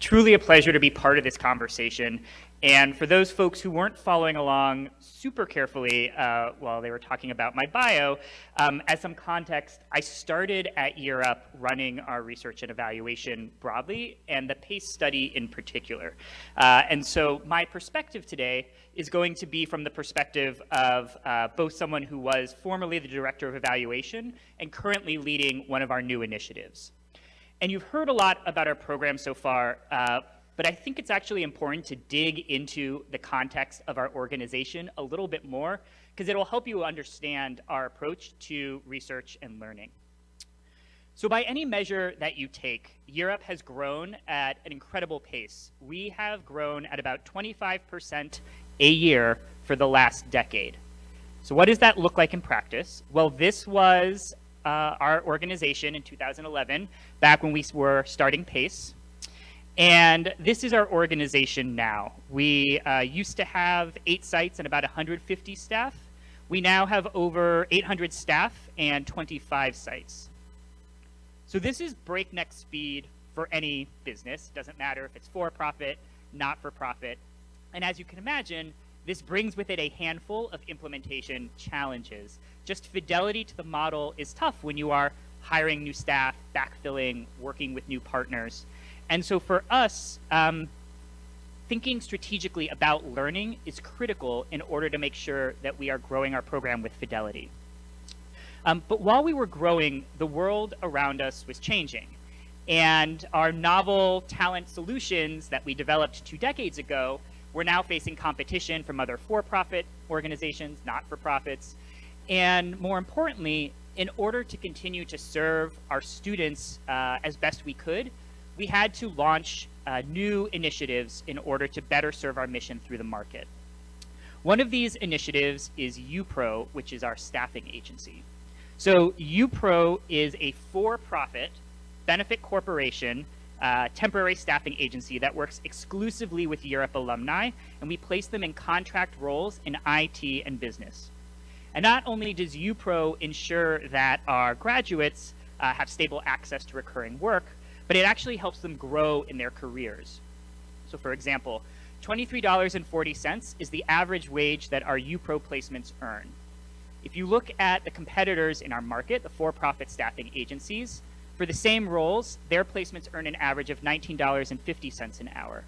truly a pleasure to be part of this conversation. And for those folks who weren't following along super carefully while they were talking about my bio, as some context, I started at YearUp running our research and evaluation broadly, and the PACE study in particular. And so my perspective today is going to be from the perspective of both someone who was formerly the director of evaluation and currently leading one of our new initiatives. And you've heard a lot about our program so far, but I think it's actually important to dig into the context of our organization a little bit more, because it'll help you understand our approach to research and learning. So by any measure that you take, YearUp has grown at an incredible pace. We have grown at about 25% a year for the last decade. So what does that look like in practice? Well, this was our organization in 2011, back when we were starting PACE. And this is our organization now. We used to have 8 sites and about 150 staff. We now have over 800 staff and 25 sites. So this is breakneck speed for any business. Doesn't matter if it's for-profit, not-for-profit. And as you can imagine, this brings with it a handful of implementation challenges. Just fidelity to the model is tough when you are hiring new staff, backfilling, working with new partners. And so for us, thinking strategically about learning is critical in order to make sure that we are growing our program with fidelity. But while we were growing, the world around us was changing. And our novel talent solutions that we developed 2 decades ago were now facing competition from other for-profit organizations, not-for-profits. And more importantly, in order to continue to serve our students as best we could, we had to launch new initiatives in order to better serve our mission through the market. One of these initiatives is UPro, which is our staffing agency. So UPro is a for-profit benefit corporation temporary staffing agency that works exclusively with YearUp alumni, and we place them in contract roles in IT and business. And not only does UPro ensure that our graduates have stable access to recurring work, but it actually helps them grow in their careers. So for example, $23.40 is the average wage that our UPro placements earn. If you look at the competitors in our market, the for-profit staffing agencies, for the same roles, their placements earn an average of $19.50 an hour.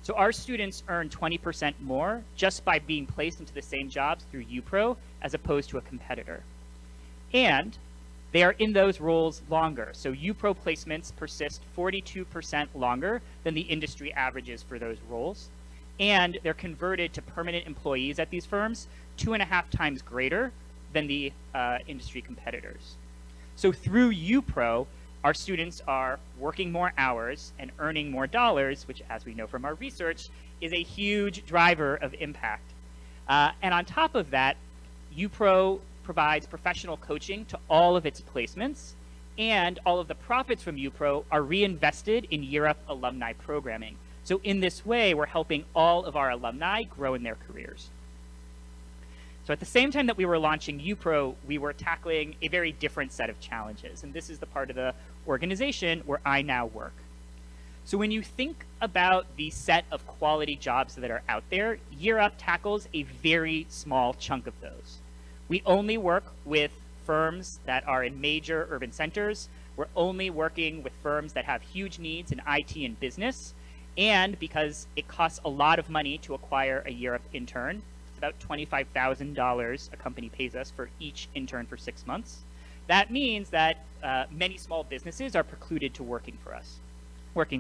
So our students earn 20% more just by being placed into the same jobs through UPro as opposed to a competitor. And they are in those roles longer. So UPro placements persist 42% longer than the industry averages for those roles. And they're converted to permanent employees at these firms 2.5 times greater than the industry competitors. So through UPro, our students are working more hours and earning more dollars, which, as we know from our research, is a huge driver of impact. And on top of that, UPro provides professional coaching to all of its placements, and all of the profits from UPro are reinvested in YearUp alumni programming. So in this way, we're helping all of our alumni grow in their careers. So at the same time that we were launching UPro, we were tackling a very different set of challenges, and this is the part of the organization where I now work. So when you think about the set of quality jobs that are out there, YearUp tackles a very small chunk of those. We only work with firms that are in major urban centers. We're only working with firms that have huge needs in IT and business. And because it costs a lot of money to acquire a YearUp intern, it's about $25,000 a company pays us for each intern for 6 months. That means that many small businesses are precluded to working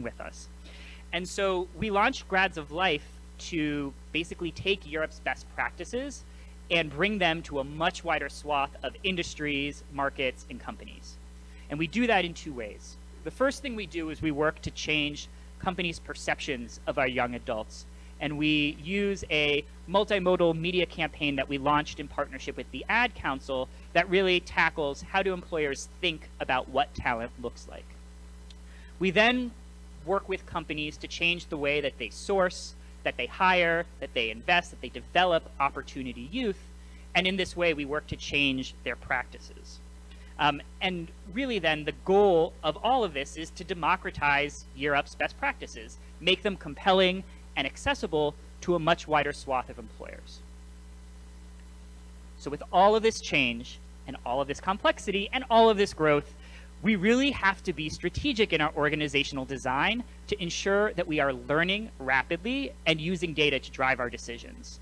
with us. And so we launched Grads of Life to basically take YearUp's best practices and bring them to a much wider swath of industries, markets, and companies. And we do that in 2 ways. The first thing we do is we work to change companies' perceptions of our young adults. And we use a multimodal media campaign that we launched in partnership with the Ad Council that really tackles how do employers think about what talent looks like. We then work with companies to change the way that they source, that they hire, that they invest, that they develop opportunity youth. And in this way, we work to change their practices. And really then, the goal of all of this is to democratize YearUp's best practices, make them compelling and accessible to a much wider swath of employers. So with all of this change and all of this complexity and all of this growth, we really have to be strategic in our organizational design to ensure that we are learning rapidly and using data to drive our decisions.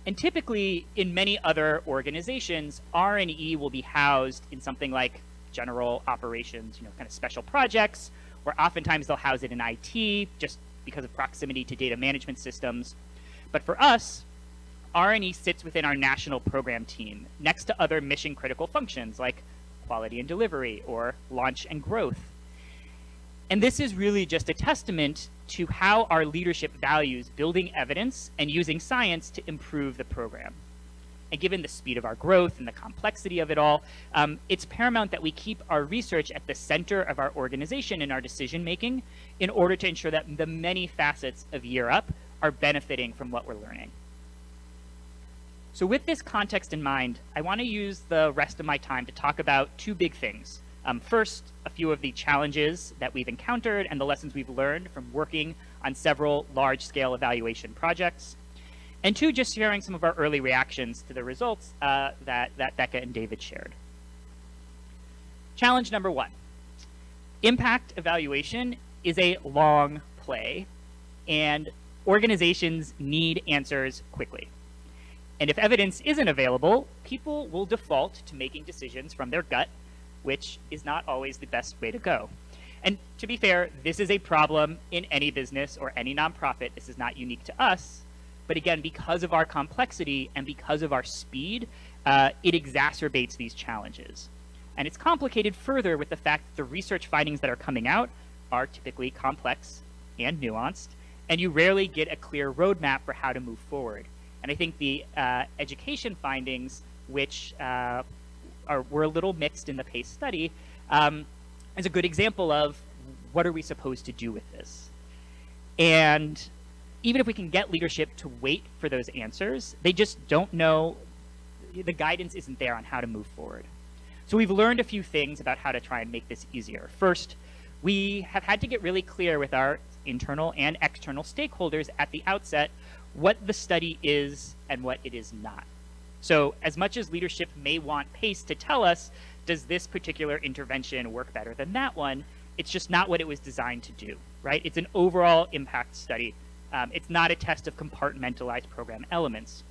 And typically, in many other organizations, R&E will be housed in something like general operations, kind of special projects, or oftentimes they'll house it in IT just because of proximity to data management systems. But for us, R&E sits within our national program team next to other mission-critical functions like quality and delivery or launch and growth. And this is really just a testament to how our leadership values building evidence and using science to improve the program. And given the speed of our growth and the complexity of it all, it's paramount that we keep our research at the center of our organization and our decision-making in order to ensure that the many facets of YearUp are benefiting from what we're learning. So with this context in mind, I want to use the rest of my time to talk about two big things. First, a few of the challenges that we've encountered and the lessons we've learned from working on several large-scale evaluation projects. And two, just sharing some of our early reactions to the results that Becca and David shared. Challenge number one. Impact evaluation is a long play, and organizations need answers quickly. And if evidence isn't available, people will default to making decisions from their gut, which is not always the best way to go. And to be fair, this is a problem in any business or any nonprofit. This is not unique to us. But again, because of our complexity and because of our speed, it exacerbates these challenges. And it's complicated further with the fact that the research findings that are coming out are typically complex and nuanced, and you rarely get a clear roadmap for how to move forward. And I think the education findings, which were a little mixed in the PACE study, is a good example of what are we supposed to do with this. And even if we can get leadership to wait for those answers, they just don't know, the guidance isn't there on how to move forward. So we've learned a few things about how to try and make this easier. First, we have had to get really clear with our internal and external stakeholders at the outset what the study is and what it is not. So as much as leadership may want PACE to tell us, does this particular intervention work better than that one, it's just not what it was designed to do, right? It's an overall impact study. It's not a test of compartmentalized program elements.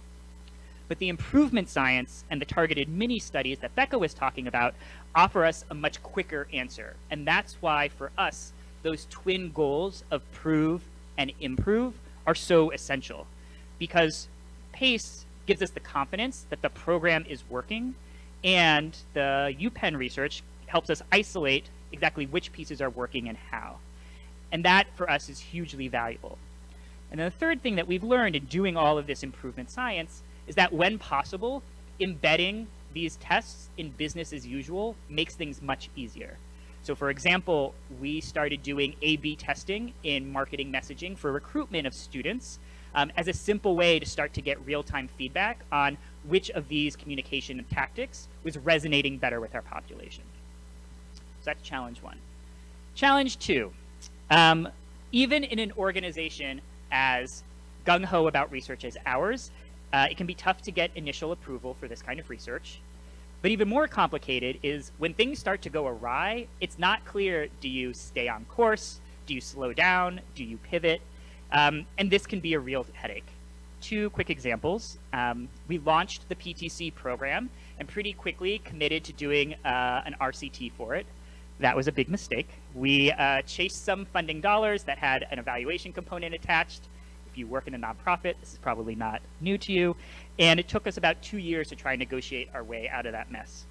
But the improvement science and the targeted mini studies that Becca was talking about offer us a much quicker answer. And that's why for us, those twin goals of prove and improve are so essential. Because PACE gives us the confidence that the program is working, and the UPenn research helps us isolate exactly which pieces are working and how. And that, for us, is hugely valuable. And then the third thing that we've learned in doing all of this improvement science is that when possible, embedding these tests in business as usual makes things much easier. So for example, we started doing A/B testing in marketing messaging for recruitment of students as a simple way to start to get real-time feedback on which of these communication tactics was resonating better with our population. So that's challenge one. Challenge two, even in an organization as gung-ho about research as ours, it can be tough to get initial approval for this kind of research. But even more complicated is when things start to go awry, it's not clear, do you stay on course? Do you slow down? Do you pivot? And this can be a real headache. Two quick examples. We launched the PTC program and pretty quickly committed to doing an RCT for it. That was a big mistake. We chased some funding dollars that had an evaluation component attached. If you work in a nonprofit, this is probably not new to you. And it took us about 2 years to try and negotiate our way out of that mess.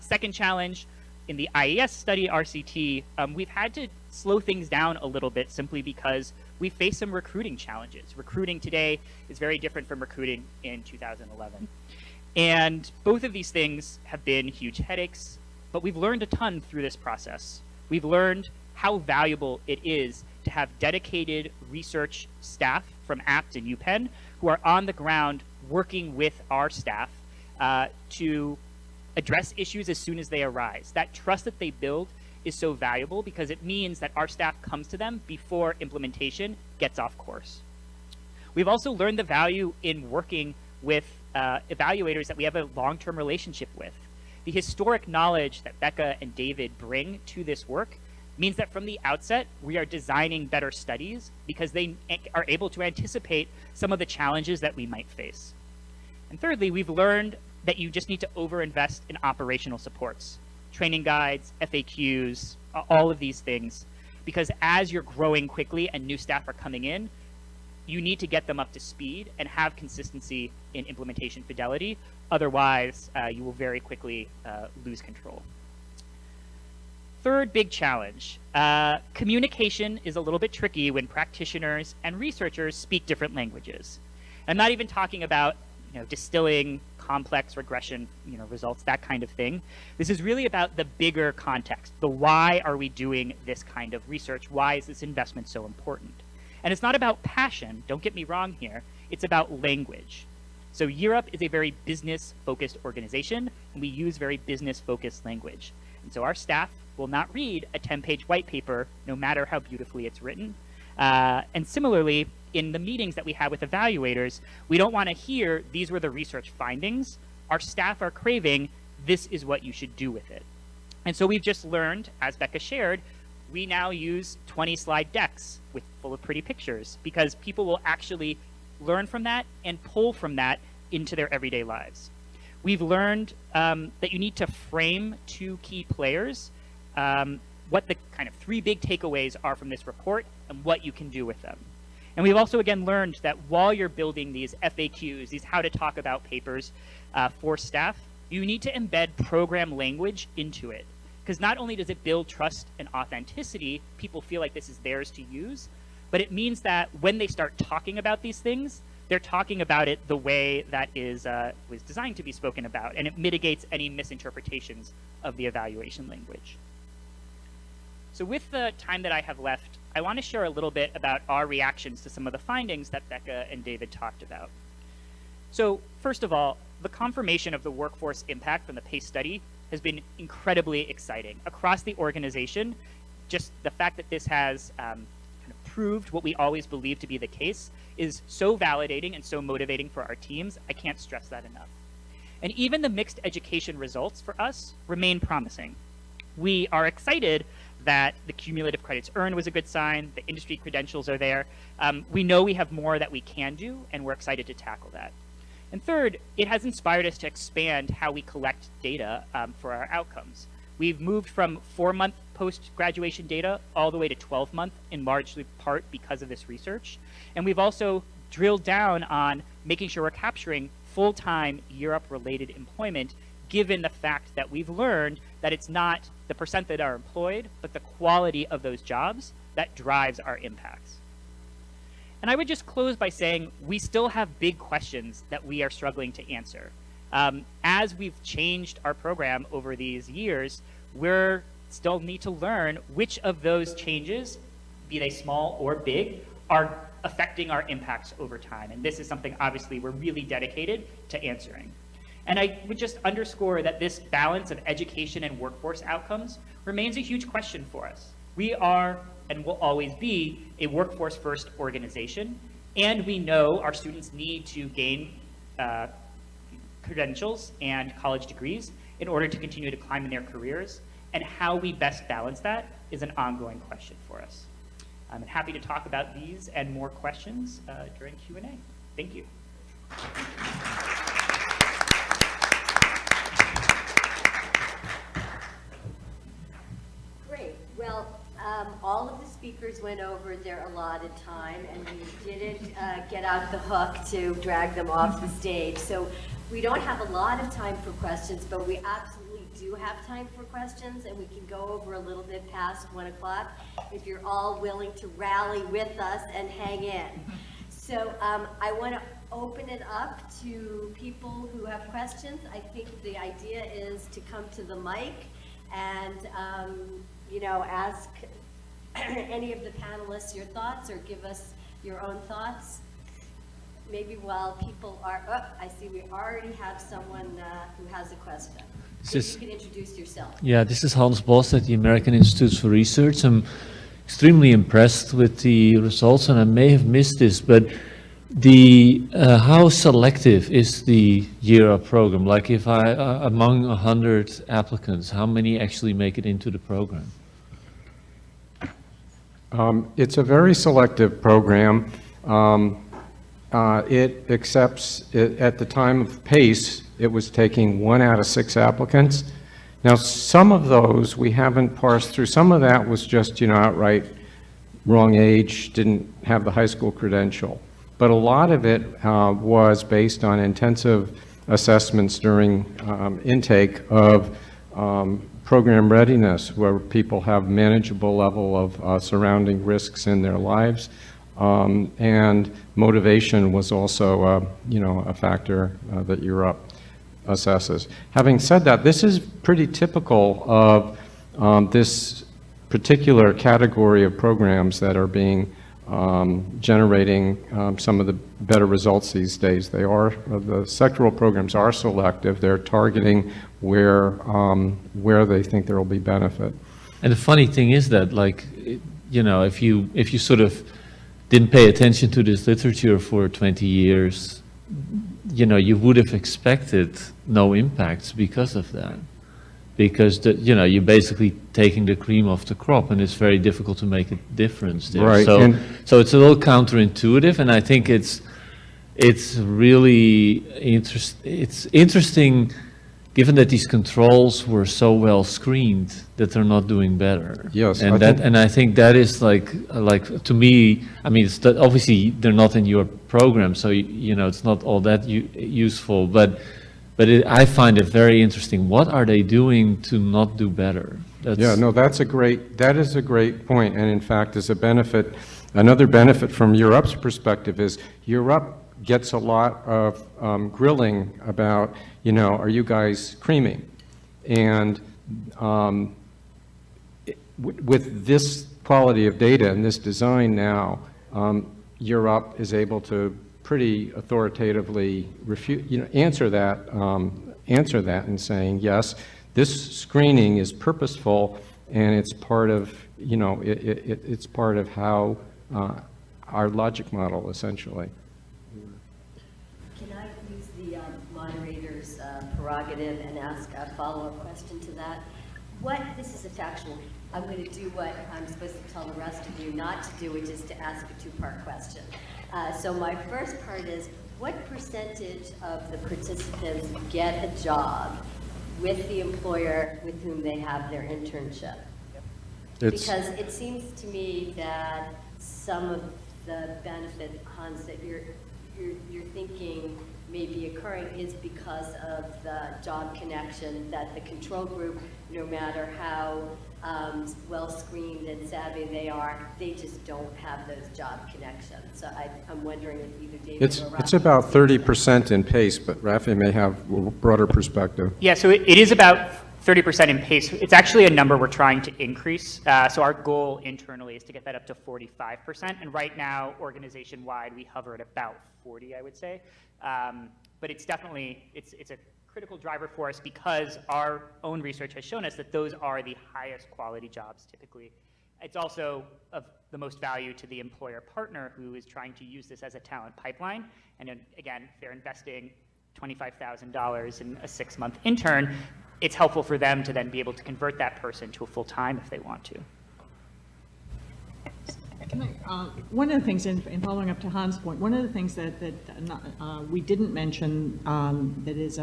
Second challenge, in the IES study, RCT, we've had to slow things down a little bit simply because we face some recruiting challenges. Recruiting today is very different from recruiting in 2011. And both of these things have been huge headaches, but we've learned a ton through this process. We've learned how valuable it is to have dedicated research staff from Abt and UPenn who are on the ground working with our staff to address issues as soon as they arise. That trust that they build is so valuable because it means that our staff comes to them before implementation gets off course. We've also learned the value in working with evaluators that we have a long-term relationship with. The historic knowledge that Becca and David bring to this work means that from the outset, we are designing better studies because they are able to anticipate some of the challenges that we might face. And thirdly, we've learned that you just need to overinvest in operational supports, training guides, FAQs, all of these things, because as you're growing quickly and new staff are coming in, you need to get them up to speed and have consistency in implementation fidelity. Otherwise, you will very quickly lose control. Third big challenge, communication is a little bit tricky when practitioners and researchers speak different languages. I'm not even talking about distilling complex regression results, that kind of thing. This is really about the bigger context, the why are we doing this kind of research? Why is this investment so important? And it's not about passion, don't get me wrong here, it's about language. So YearUp is a very business-focused organization, and we use very business-focused language. And so our staff will not read a 10-page white paper, no matter how beautifully it's written. And similarly, in the meetings that we have with evaluators, we don't want to hear, these were the research findings. Our staff are craving, this is what you should do with it. And so we've just learned, as Becca shared, we now use 20-slide decks full of pretty pictures because people will actually learn from that and pull from that into their everyday lives. We've learned that you need to frame two key players, what the kind of 3 big takeaways are from this report and what you can do with them. And we've also, again, learned that while you're building these FAQs, these how to talk about papers for staff, you need to embed program language into it. Because not only does it build trust and authenticity, people feel like this is theirs to use, but it means that when they start talking about these things, they're talking about it the way that was designed to be spoken about, and it mitigates any misinterpretations of the evaluation language. So with the time that I have left, I want to share a little bit about our reactions to some of the findings that Becca and David talked about. So first of all, the confirmation of the workforce impact from the PACE study has been incredibly exciting. Across the organization, just the fact that this has kind of proved what we always believed to be the case is so validating and so motivating for our teams. I can't stress that enough. And even the mixed education results for us remain promising. We are excited that the cumulative credits earned was a good sign, the industry credentials are there. We know we have more that we can do, and we're excited to tackle that. And third, it has inspired us to expand how we collect data for our outcomes. We've moved from 4-month post-graduation data all the way to 12-month, in large part because of this research. And we've also drilled down on making sure we're capturing full-time YearUp-related employment, given the fact that we've learned that it's not the percent that are employed, but the quality of those jobs that drives our impacts. And I would just close by saying we still have big questions that we are struggling to answer. As we've changed our program over these years, we're still need to learn which of those changes, be they small or big, are affecting our impacts over time. And this is something obviously we're really dedicated to answering. And I would just underscore that this balance of education and workforce outcomes remains a huge question for us. We are and will always be a workforce-first organization, and we know our students need to gain credentials and college degrees in order to continue to climb in their careers, and how we best balance that is an ongoing question for us. I'm happy to talk about these and more questions during Q&A. Thank you. Well, all of the speakers went over their allotted time, and we didn't get out the hook to drag them off the stage. So we don't have a lot of time for questions, but we absolutely do have time for questions, and we can go over a little bit past 1 o'clock if you're all willing to rally with us and hang in. So I want to open it up to people who have questions. I think the idea is to come to the mic and ask any of the panelists your thoughts or give us your own thoughts. maybe while people are, I see we already have someone who has a question. This Maybe is- you can introduce yourself. Yeah, this is Hans Bos at the American Institutes for Research. I'm extremely impressed with the results, and I may have missed this, but how selective is the YearUp program? Like if among 100 applicants, how many actually make it into the program? It's a very selective program. It accepts, at the time of PACE, it was taking 1 out of 6 applicants. Now, some of those we haven't parsed through. Some of that was just, outright wrong age, didn't have the high school credential. But a lot of it was based on intensive assessments during intake of program readiness, where people have manageable level of surrounding risks in their lives. And motivation was also, a factor that YearUp assesses. Having said that, this is pretty typical of this particular category of programs that are being generating some of the better results these days. The sectoral programs are selective. They're targeting where they think there will be benefit. And the funny thing is that, if you sort of didn't pay attention to this literature for 20 years, you would have expected no impacts because of that. Because, you're basically taking the cream off the crop, and it's very difficult to make a difference there. Right. So it's a little counterintuitive, and I think it's really interesting, given that these controls were so well screened, that they're not doing better. Yes, and I think that is like to me, I mean, obviously they're not in your program, so it's not all that useful, but I find it very interesting. What are they doing to not do better? That is a great point, and in fact is a benefit. Another benefit from YearUp's perspective is YearUp gets a lot of grilling about, are you guys creaming? And with this quality of data and this design now, YearUp is able to pretty authoritatively answer that and saying, yes, this screening is purposeful, and it's part of, it's part of how our logic model, essentially. Can I use the moderator's prerogative and ask a follow-up question to that? This is a factual. I'm going to do what I'm supposed to tell the rest of you not to do, which is to ask a two-part question. So my first part is, what percentage of the participants get a job with the employer with whom they have their internship? Because it seems to me that some of the benefit, Hans, that you're thinking may be occurring is because of the job connection, that the control group, no matter how well screened and savvy they are, they just don't have those job connections. So I'm wondering if either David or Raphael. It's about 30% in PACE, but Raphael may have a broader perspective. Yeah, so it is about 30% in PACE. It's actually a number we're trying to increase. So our goal internally is to get that up to 45%. And right now, organization-wide, we hover at about 40, I would say. But it's definitely, it's a critical driver for us because our own research has shown us that those are the highest quality jobs typically. It's also of the most value to the employer partner who is trying to use this as a talent pipeline. And then, again, if they're investing $25,000 in a 6-month intern, it's helpful for them to then be able to convert that person to a full-time if they want to. One of the things, in following up to Hans' point, one of the things that we didn't mention that is,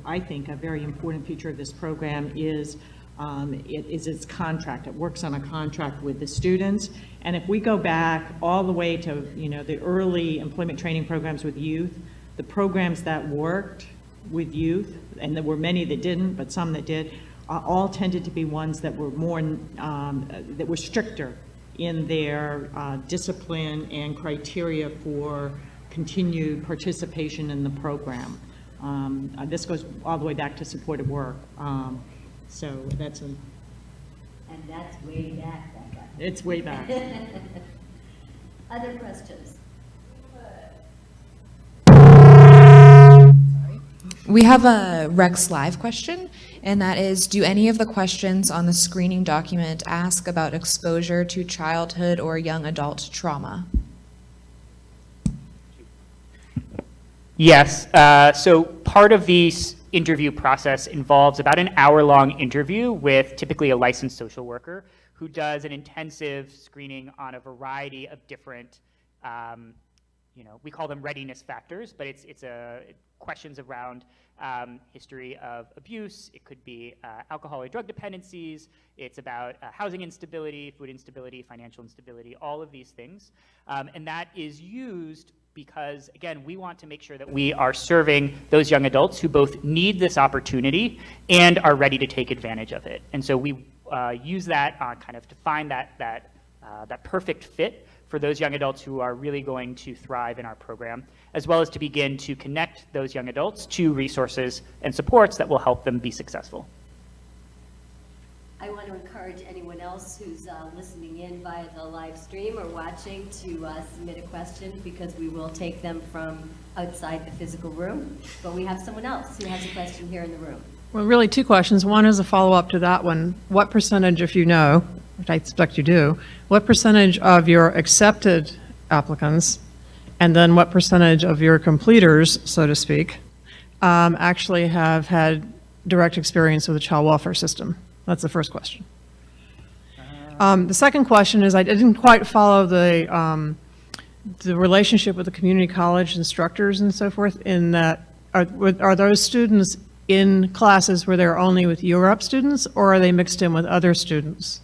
I think, a very important feature of this program is its contract. It works on a contract with the students. And if we go back all the way to the early employment training programs with youth, the programs that worked with youth, and there were many that didn't, but some that did, all tended to be ones that were more that were stricter in their discipline and criteria for continued participation in the program. This goes all the way back to supported work. So that's And that's way back, Becca. It's way back. Other questions? We have a RECS Live question, and that is, do any of the questions on the screening document ask about exposure to childhood or young adult trauma? Yes. So part of the interview process involves about an hour-long interview with typically a licensed social worker who does an intensive screening on a variety of different, we call them readiness factors, but it's questions around history of abuse. It could be alcohol or drug dependencies. It's about housing instability, food instability, financial instability, all of these things. And that is used because, again, we want to make sure that we are serving those young adults who both need this opportunity and are ready to take advantage of it. And so we use that kind of to find that perfect fit for those young adults who are really going to thrive in our program, as well as to begin to connect those young adults to resources and supports that will help them be successful. I want to encourage anyone else who's listening in via the live stream or watching to submit a question, because we will take them from outside the physical room. But we have someone else who has a question here in the room. Well, really two questions. One is a follow-up to that one. What percentage, if you know, which I expect you do, what percentage of your accepted applicants, and then what percentage of your completers, so to speak, actually have had direct experience with the child welfare system? That's the first question. The second question is, I didn't quite follow the relationship with the community college instructors and so forth, in that, are those students in classes where they're only with YearUp students, or are they mixed in with other students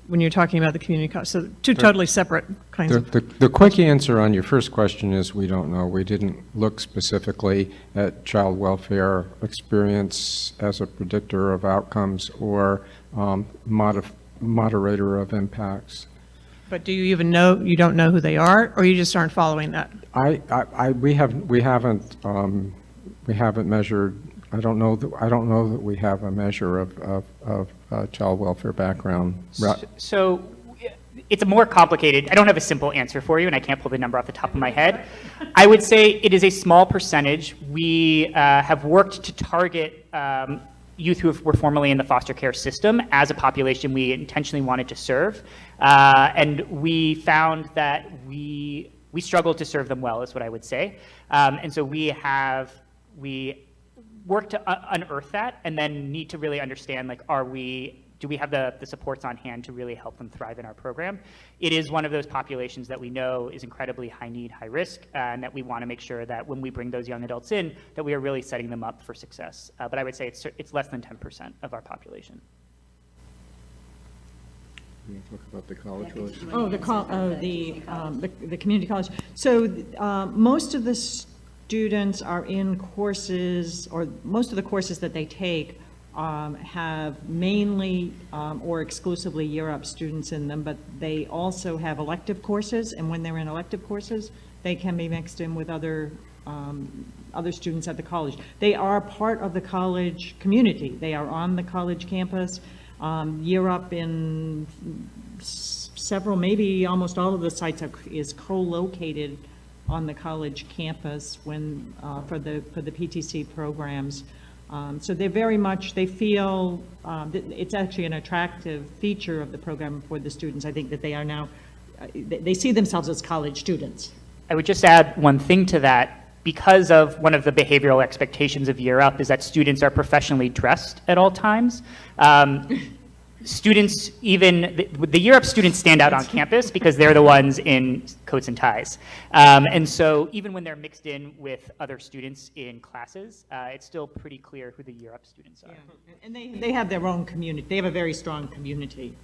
when you're talking about the community college? So two totally separate kinds of... The quick answer on your first question is we don't know. We didn't look specifically at child welfare experience as a predictor of outcomes or moderator of impacts. But do you even know, you don't know who they are, or you just aren't following that? We haven't measured. I don't know that we have a measure of child welfare background. So it's a more complicated, I don't have a simple answer for you, and I can't pull the number off the top of my head. I would say it is a small percentage. We have worked to target youth who were formerly in the foster care system as a population we intentionally wanted to serve. And we found that we struggled to serve them well, is what I would say. And so we work to unearth that, and then need to really understand, like, do we have the supports on hand to really help them thrive in our program? It is one of those populations that we know is incredibly high need, high risk, and that we want to make sure that when we bring those young adults in, that we are really setting them up for success. But I would say it's less than 10% of our population. You want to talk about the college relationship? Oh, the community college. So most of the students are in courses, or most of the courses that they take have mainly or exclusively YearUp students in them, but they also have elective courses, and when they're in elective courses, they can be mixed in with other students at the college. They are part of the college community. They are on the college campus. YearUp in several, maybe almost all of the sites is co-located on the college campus when for the PTC programs. So they're very much, they feel it's actually an attractive feature of the program for the students. I think that they are now, they see themselves as college students. I would just add one thing to that. Because of one of the behavioral expectations of YearUp is that students are professionally dressed at all times. Students, even the YearUp students stand out on campus because they're the ones in coats and ties. And so even when they're mixed in with other students in classes, it's still pretty clear who the YearUp students are. Yeah. And they have their own community. They have a very strong community.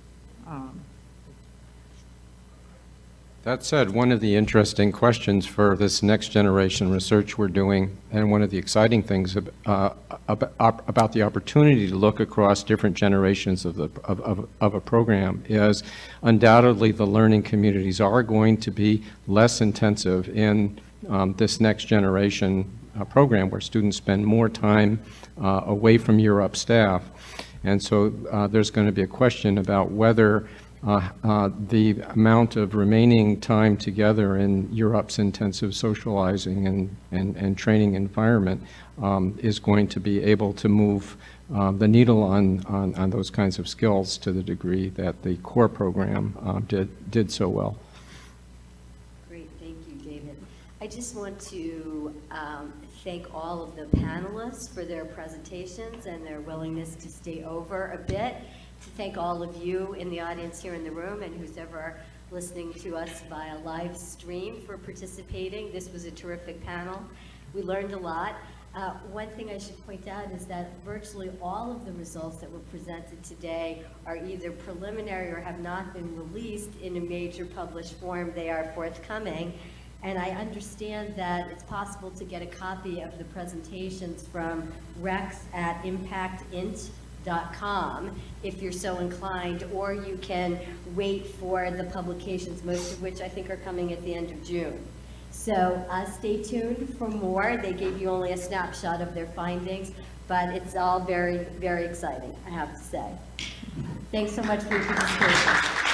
That said, one of the interesting questions for this next generation research we're doing, and one of the exciting things about the opportunity to look across different generations of a program, is undoubtedly the learning communities are going to be less intensive in this next generation program, where students spend more time away from YearUp staff. And so there's going to be a question about whether the amount of remaining time together in YearUp's intensive socializing and training environment is going to be able to move the needle on those kinds of skills to the degree that the core program did so well. Great, thank you, David. I just want to thank all of the panelists for their presentations and their willingness to stay over a bit. To thank all of you in the audience here in the room and who's ever listening to us via live stream for participating. This was a terrific panel. We learned a lot. One thing I should point out is that virtually all of the results that were presented today are either preliminary or have not been released in a major published form. They are forthcoming. And I understand that it's possible to get a copy of the presentations from RECS at impactint.com if you're so inclined, or you can wait for the publications, most of which I think are coming at the end of June. So stay tuned for more. They gave you only a snapshot of their findings, but it's all very, very exciting, I have to say. Thanks so much for your participation.